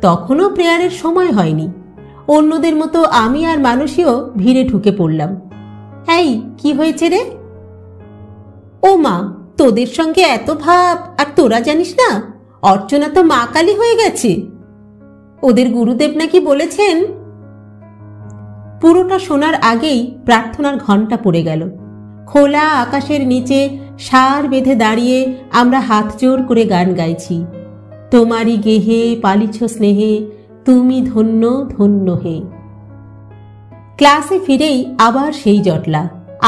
তখনও প্রেয়ারের সময় হয়নি। অন্যদের মতো আমি আর মানুষীও ভিড়ে ঢুকে পড়লাম। এই, কি হয়েছে রে? ও মা, তোদের সঙ্গে এত ভাব, আর তোরা জানিস না অর্চনা তো মা কালী হয়ে গেছে। ওদের গুরুদেব নাকি বলেছেন। পুরোটা শোনার আগেই প্রার্থনার ঘণ্টা পড়ে গেল। খোলা আকাশের নিচে সার বেঁধে দাঁড়িয়ে আমরা হাত জোর করে গান গাইছি, তোমারই গেহে পালিছ স্নেহে, তুমি ধন্য ধন্য হে। ক্লাসে ফিরেই আবার সেই জটলা,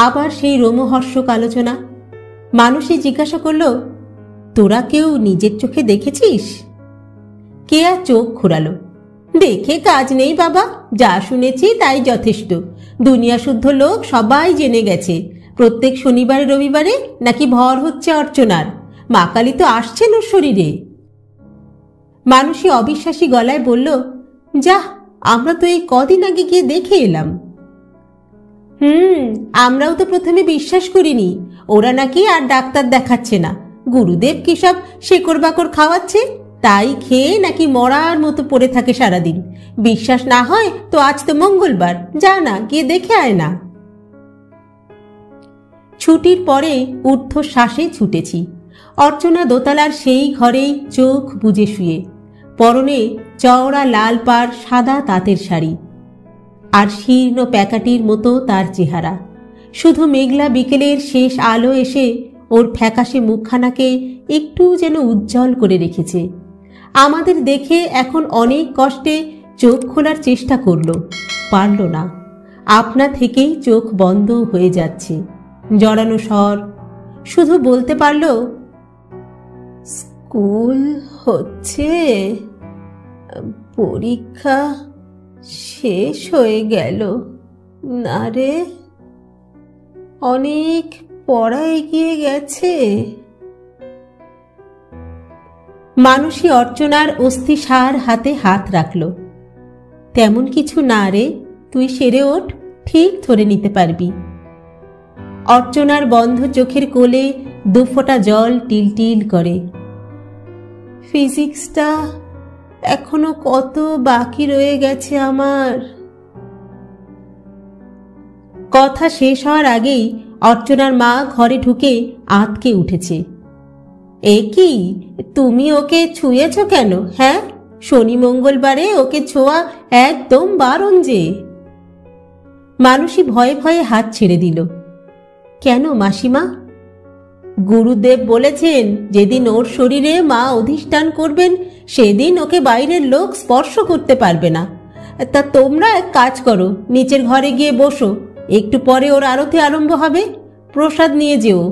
আবার সেই রোমহর্ষক আলোচনা। মানুষই জিজ্ঞাসা করল, তোরা কেউ নিজের চোখে দেখেছিস? কে আর চোখ ঘোরালো। দেখে কাজ নেই বাবা, যা শুনেছি তাই যথেষ্ট। দুনিয়া শুদ্ধ লোক সবাই জেনে গেছে প্রত্যেক শনিবারে রবিবারে নাকি ভর হচ্ছে অর্চনার। মা কালী তো আসছেন ওর শরীরে। মানুষই অবিশ্বাসী গলায় বলল, যাহ, আমরা তো এই কদিন আগে গিয়ে দেখে এলাম। আমরাও তো প্রথমে বিশ্বাস করিনি। ওরা নাকি আর ডাক্তার দেখাচ্ছে না, গুরুদেব কি সব শেকড় বাকড় খাওয়াচ্ছে, তাই খেয়ে নাকি মরার মতো পড়ে থাকে সারাদিন। বিশ্বাস না হয় তো আজ তো মঙ্গলবার, যা না গিয়ে দেখে আয় না। ছুটির পরে ঊর্ধ্বশ্বাসে ছুটেছি। অর্চনা দোতলার সেই ঘরেই চোখ বুজে শুয়ে, পরনে চওড়া লাল পাড় সাদা তাঁতের শাড়ি, আর শীর্ণ প্যাকাটির মতো তার চেহারা। শুধু মেঘলা বিকেলের শেষ আলো এসে ওর ফ্যাকাশে মুখখানাকে একটু যেন উজ্জ্বল করে রেখেছে। আমাদের দেখে এখন অনেক কষ্টে চোখ খোলার চেষ্টা করল, পারল না। আপনা থেকেই চোখ বন্ধ হয়ে যাচ্ছে, জড়ানো স্বর। শুধু বলতে পারল, স্কুল হচ্ছে, পরীক্ষা শেষ হয়ে গেল না রে, অনেক পড়া এগিয়ে গেছে। মানুষই অর্চনার অস্থিসার হাতে হাত রাখল। তেমন কিছু না রে, তুই সেরে ওঠ, ঠিক ধরে নিতে পারবি। অর্চনার বন্ধ চোখের কোলে দুফোঁটা জল টিলটিল করে। ফিজিক্সটা এখনো কত বাকি রয়ে গেছে আমার। কথা শেষ হওয়ার আগেই অর্চনার মা ঘরে ঢুকে আঁতকে উঠেছে। এ কি, তুমি ওকে ছুঁয়েছ কেন? হ্যাঁ, শনি মঙ্গলবারে ওকে ছোঁয়া একদম বারণ যে। মানুষই ভয়ে ভয়ে হাত ছেড়ে দিল। কেন মাসিমা? গুরুদেব বলেছেন যেদিন ওর শরীরে মা অধিষ্ঠান করবেন সেদিন ওকে বাইরের লোক স্পর্শ করতে পারবে না। তা তোমরা এক কাজ করো, নিচের ঘরে গিয়ে বসো, একটু পরে ওর আরতি আরম্ভ হবে, প্রসাদ নিয়ে যেও।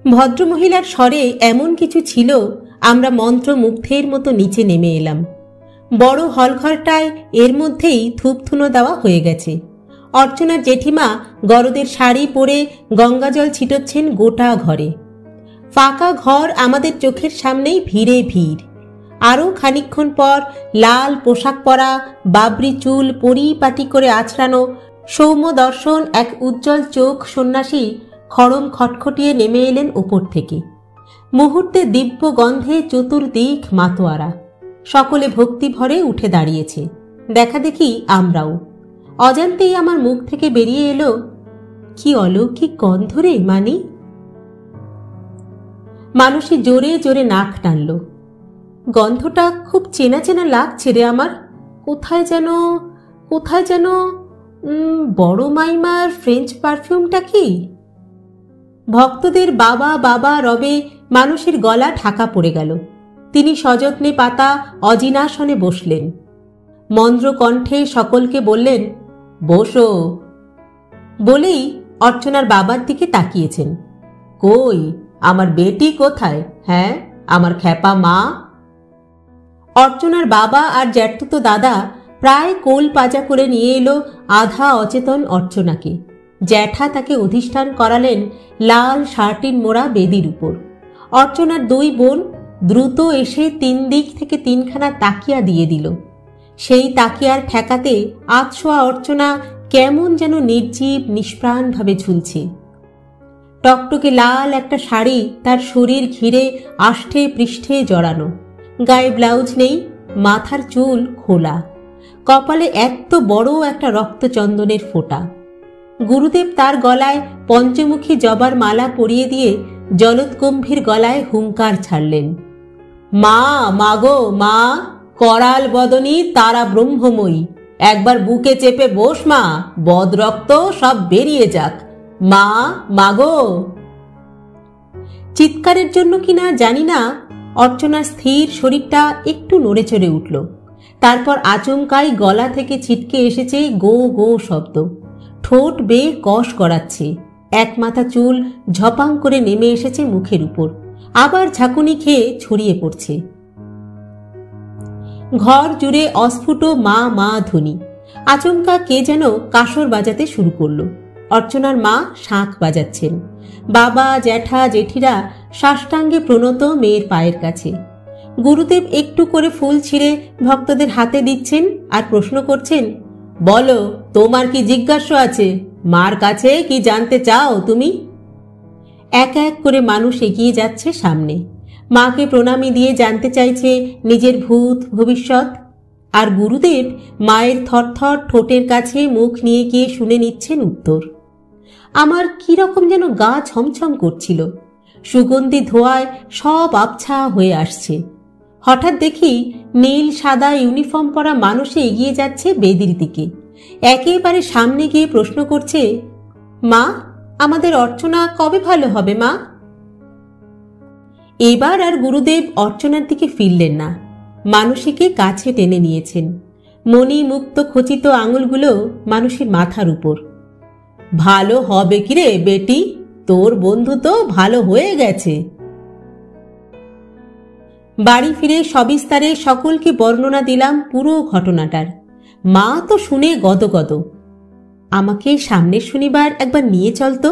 ভদ্রমহিলার স্বরে এমন কিছু ছিল, আমরা মন্ত্রমুগ্ধের মতো নিচে নেমে এলাম। বড় হলঘরটায় এর মধ্যেই ধূপধুনো দেওয়া হয়ে গেছে। অর্চনার জেঠিমা গরদের শাড়ি পরে গঙ্গাজল ছিটোচ্ছেন গোটা ঘরে। ফাঁকা ঘর আমাদের চোখের সামনেই ভিড়ে ভিড়। আরও খানিকক্ষণ পর লাল পোশাক পরা, বাবরি চুল পরিপাটি করে আছড়ানো সৌম্য দর্শন এক উজ্জ্বল চোখ সন্ন্যাসী খড়ম খটখটিয়ে নেমে এলেন উপর থেকে। মুহূর্তে দিব্য গন্ধে চতুর্দিক মাতোয়ারা। সকলে ভক্তি ভরে উঠে দাঁড়িয়েছে। দেখা দেখি আমরাও। অজান্তেই আমার মুখ থেকে বেরিয়ে এলো, কি অলৌকিক গন্ধ রে মানি। মানুষই জোরে জোরে নাক টানল। গন্ধটা খুব চেনা চেনা লাগছে রে আমার। কোথায় যেন বড় মাইমার ফ্রেঞ্চ পারফিউমটা কি? ভক্তদের বাবা বাবা রবে মানুষের গলা ঢাকা পড়ে গেল। তিনি সযত্নে পাতা অজিনাসনে বসলেন। মন্দ্র কণ্ঠে সকলকে বললেন, বসো। বলেই অর্চনার বাবার দিকে তাকিয়েছেন। কই, আমার বেটি কোথায়? হ্যাঁ, আমার খ্যাপা মা। অর্চনার বাবা আর জ্যাঠতুতো দাদা প্রায় কোল পাজা করে নিয়ে এলো আধা অচেতন অর্চনাকে। জ্যাঠা তাকে অধিষ্ঠান করালেন লাল শার্টিন মোড়া বেদির উপর। অর্চনার দুই বোন দ্রুত এসে তিন দিক থেকে তিনখানা তাকিয়া দিয়ে দিল। সেই তাকিয়ার ঠেকাতে আতশোয়া অর্চনা কেমন যেন নির্জীব নিষ্প্রাণভাবে ঝুলছে। টকটকে লাল একটা শাড়ি তার শরীর ঘিরে আষ্ঠে পৃষ্ঠে জড়ানো, গায়ে ব্লাউজ নেই, মাথার চুল খোলা, কপালে এত বড় একটা রক্তচন্দনের ফোঁটা। গুরুদেব তার গলায় পঞ্চমুখী জবার মালা পরিয়ে দিয়ে জলৎগম্ভীর গলায় হুঙ্কার ছাড়লেন, মা, মাগো মা, করাল বদনী তারা ব্রহ্মময়ী, একবার বুকে চেপে বস মা, বদ রক্ত সব বেরিয়ে যাক, মা, মাগো। চিৎকারের জন্য কিনা জানি না, অর্চনার স্থির শরীরটা একটু নড়ে চড়ে উঠল। তারপর আচমকাই গলা থেকে ছিটকে এসেছে গো গো শব্দ। ঠোঁট বেয়ে কষ গড়াচ্ছে। এক মাথা চুল ঝপাং করে নেমে এসেছে মুখের উপর, আবার ঝাঁকুনি খেয়ে ছড়িয়ে পড়ছে। ঘর জুড়ে অস্ফুট মা মা ধ্বনি। আচমকা কে যেন কাসর বাজাতে শুরু করলো। অর্চনার মা শাঁখ বাজাচ্ছেন। বাবা জ্যাঠা জেঠিরা সাষ্টাঙ্গে প্রণত মেয়ের পায়ের কাছে। গুরুদেব একটু করে ফুল ছিঁড়ে ভক্তদের হাতে দিচ্ছেন আর প্রশ্ন করছেন, বলো, তোমার কি জিজ্ঞাসা আছে? মার কাছে কি জানতে চাও তুমি? এক এক করে মানুষ এগিয়ে যাচ্ছে সামনে। মাকে প্রণামী দিয়ে জানতে চাইছে নিজের ভূত ভবিষ্যৎ। আর গুরুদেব মায়ের থরথর ঠোঁটের কাছে মুখ নিয়ে গিয়ে শুনে নিচ্ছেন উত্তর। আমার কি রকম যেন গা ছমছম করছিল। সুগন্ধি ধোঁয়ায় সব আবছা হয়ে আসছে। হঠাৎ দেখি নীল সাদা ইউনিফর্ম পরা মানুষে এগিয়ে যাচ্ছে বেদির দিকে। একেবারে সামনে গিয়ে প্রশ্ন করছে, মা, আমাদের অর্চনা কবে ভালো হবে মা? এবার আর গুরুদেব অর্চনার দিকে ফিরলেন না। মানুষীকে কাছে টেনে নিয়েছেন। মণি মুক্ত খচিত আঙুলগুলো মানুষের মাথার উপর। ভালো হবে কিরে বেটি, তোর বন্ধু তো ভালো হয়ে গেছে। বাড়ি ফিরে সবিস্তারে সকলকে বর্ণনা দিলাম পুরো ঘটনাটার। মা তো শুনে গদগদ। আমাকে সামনের শনিবার একবার নিয়ে চলতো।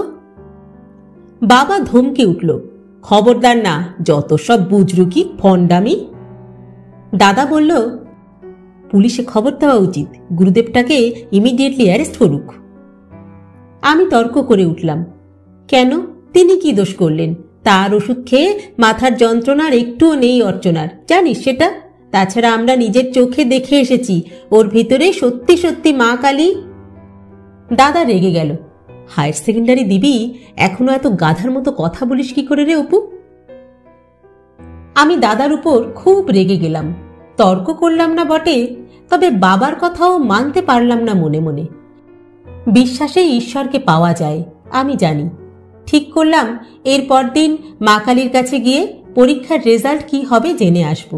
বাবা ধমকে উঠল, খবরদার না, যত সব বুজরুকি ফন্ডামি। দাদা বলল, পুলিশে খবর দেওয়া উচিত, গুরুদেবটাকে ইমিডিয়েটলি অ্যারেস্ট করুক। আমি তর্ক করে উঠলাম, কেন, তিনি কি দোষ করলেন? তার ওষুধ খেয়ে মাথার যন্ত্রণার একটুও নেই অর্চনার, জানিস সেটা? তাছাড়া আমরা নিজের চোখে দেখে এসেছি ওর ভিতরে সত্যি সত্যি মা কালী। দাদা রেগে গেল, হায়ার সেকেন্ডারি দিবি, এখনো এত গাধার মতো কথা বলিস কি করে রে অপু? আমি দাদার উপর খুব রেগে গেলাম। তর্ক করলাম না বটে, তবে বাবার কথাও মানতে পারলাম না মনে মনে। বিশ্বাসে ঈশ্বরকে পাওয়া যায় আমি জানি। ঠিক করলাম এরপর দিন মা কালীর কাছে গিয়ে পরীক্ষার রেজাল্ট কি হবে জেনে আসব।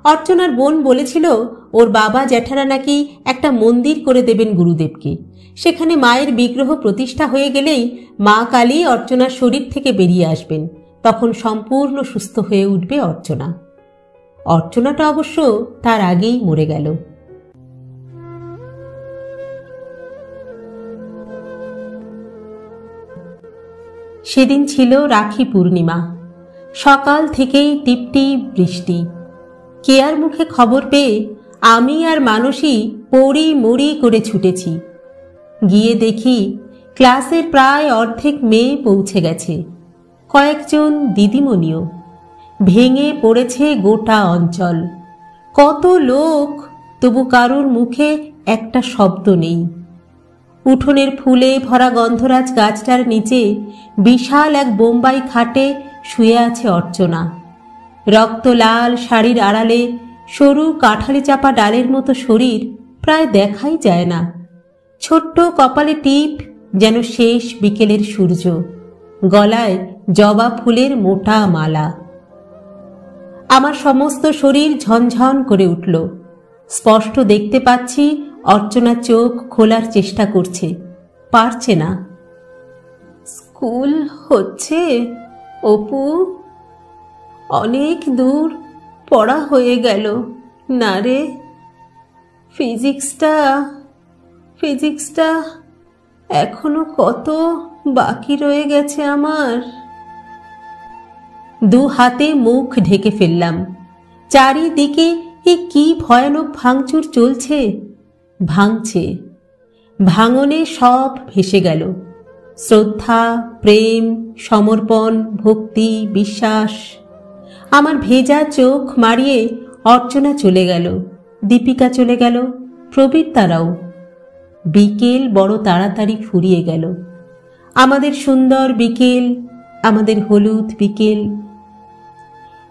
অর্চনার বোন বলেছিল ওর বাবা জ্যাঠারা নাকি একটা মন্দির করে দেবেন গুরুদেবকে। সেখানে মায়ের বিগ্রহ প্রতিষ্ঠা হয়ে গেলেই মা কালী অর্চনার শরীর থেকে বেরিয়ে আসবেন। তখন সম্পূর্ণ সুস্থ হয়ে উঠবে অর্চনা। অর্চনাটা অবশ্য তার আগেই মরে গেল। সেদিন ছিল রাখি পূর্ণিমা। সকাল থেকেই টিপটিপ বৃষ্টি। কেয়ার মুখে খবর পেয়ে আমি আর মানসী পড়ি মড়ি করে ছুটেছি। গিয়ে দেখি ক্লাসের প্রায় অর্ধেক মেয়ে পৌঁছে গেছে, কয়েকজন দিদিমণিও। ভেঙে পড়েছে গোটা অঞ্চল। কত লোক, তবু কারুর মুখে একটা শব্দ নেই। উঠোনের ফুলে ভরা গন্ধরাজ গাছটার নিচে বিশাল এক বোম্বাই খাটে শুয়ে আছে অর্চনা। রক্ত লাল শাড়ির আড়ালে সরু কাঠালি চাপা ডালের মতো শরীর প্রায় দেখাই যায় না। ছোট্ট কপালে টিপ, যেন শেষ বিকেলের সূর্য। গলায় জবা ফুলের মোটা মালা। আমার সমস্ত শরীর ঝনঝন করে উঠল। স্পষ্ট দেখতে পাচ্ছি অর্চনা চোখ খোলার চেষ্টা করছে, পারছে না। স্কুল হচ্ছে অপু? অনেক দূর পড়া হয়ে গেল না রে। ফিজিক্সটা এখনো কত বাকি রয়ে গেছে আমার। দু হাতে মুখ ঢেকে ফেললাম। চারিদিকে এ কি ভয়ানক ভাঙচুর চলছে। ভাঙছে, ভাঙনে সব ভেসে গেল। শ্রদ্ধা, প্রেম, সমর্পণ, ভক্তি, বিশ্বাস। আমার ভেজা চোখ মারিয়ে অর্চনা চলে গেল, দীপিকা চলে গেল, প্রবীরতারাও। বিকেল বড় তাড়াতাড়ি ফুরিয়ে গেল। আমাদের সুন্দর বিকেল, আমাদের হলুদ বিকেল।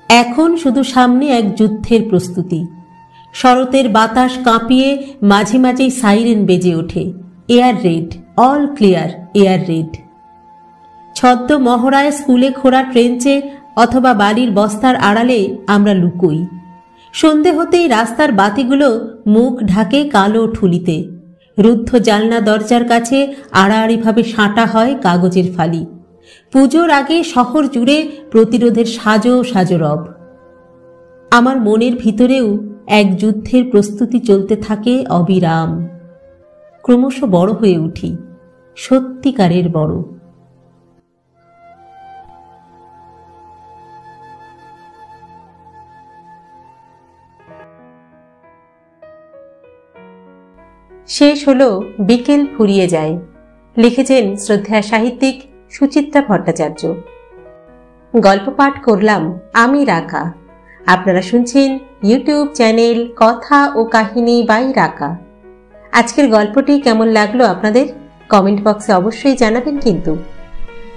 এখন শুধু সামনে এক যুদ্ধের প্রস্তুতি। শরতের বাতাস কাঁপিয়ে মাঝে মাঝেই সাইরেন বেজে ওঠে। Air raid, all clear, air raid. ছদ্ম মহড়ায় স্কুলে খোঁড়া ট্রেঞ্চে অথবা বালির বস্তার আড়ালে আমরা লুকোই। সন্ধে হতেই রাস্তার বাতিগুলো মুখ ঢাকে কালো ঠুলিতে। রুদ্ধ জানলা দরজার কাছে আড়াআড়িভাবে সাঁটা হয় কাগজের ফালি। পুজোর আগে শহর জুড়ে প্রতিরোধের সাজো সাজো রব। আমার মনের ভিতরেও এক যুদ্ধের প্রস্তুতি চলতে থাকে অবিরাম। ক্রমশ বড় হয়ে উঠি, সত্যিকারের বড়। শেষ হলো বিকেল ফুরিয়ে যায়। লিখেছেন শ্রদ্ধেয়া সাহিত্যিক সুচিত্রা ভট্টাচার্য। গল্প পাঠ করলাম আমি রাকা। আপনারা শুনছেন ইউটিউব চ্যানেল কথা ও কাহিনী বাই রাকা। আজকের গল্পটি কেমন লাগলো আপনাদের কমেন্ট বক্সে অবশ্যই জানাবেন। কিন্তু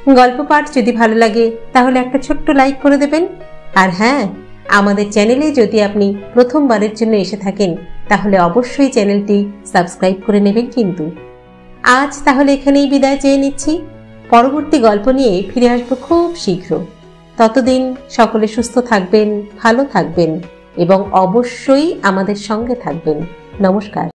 গল্প পাঠ যদি ভালো লাগে তাহলে একটা ছোট্ট লাইক করে দেবেন। আর হ্যাঁ, আমাদের চ্যানেলে যদি আপনি প্রথমবারের জন্য এসে থাকেন তাহলে অবশ্যই চ্যানেলটি সাবস্ক্রাইব করে নেবেন। কিন্তু আজ তাহলে এখানেই বিদায় চেয়ে নিচ্ছি। পরবর্তী গল্প নিয়ে ফিরে আসবো খুব শীঘ্র। ততদিন সকলে সুস্থ থাকবেন, ভালো থাকবেন এবং অবশ্যই আমাদের সঙ্গে থাকবেন। নমস্কার।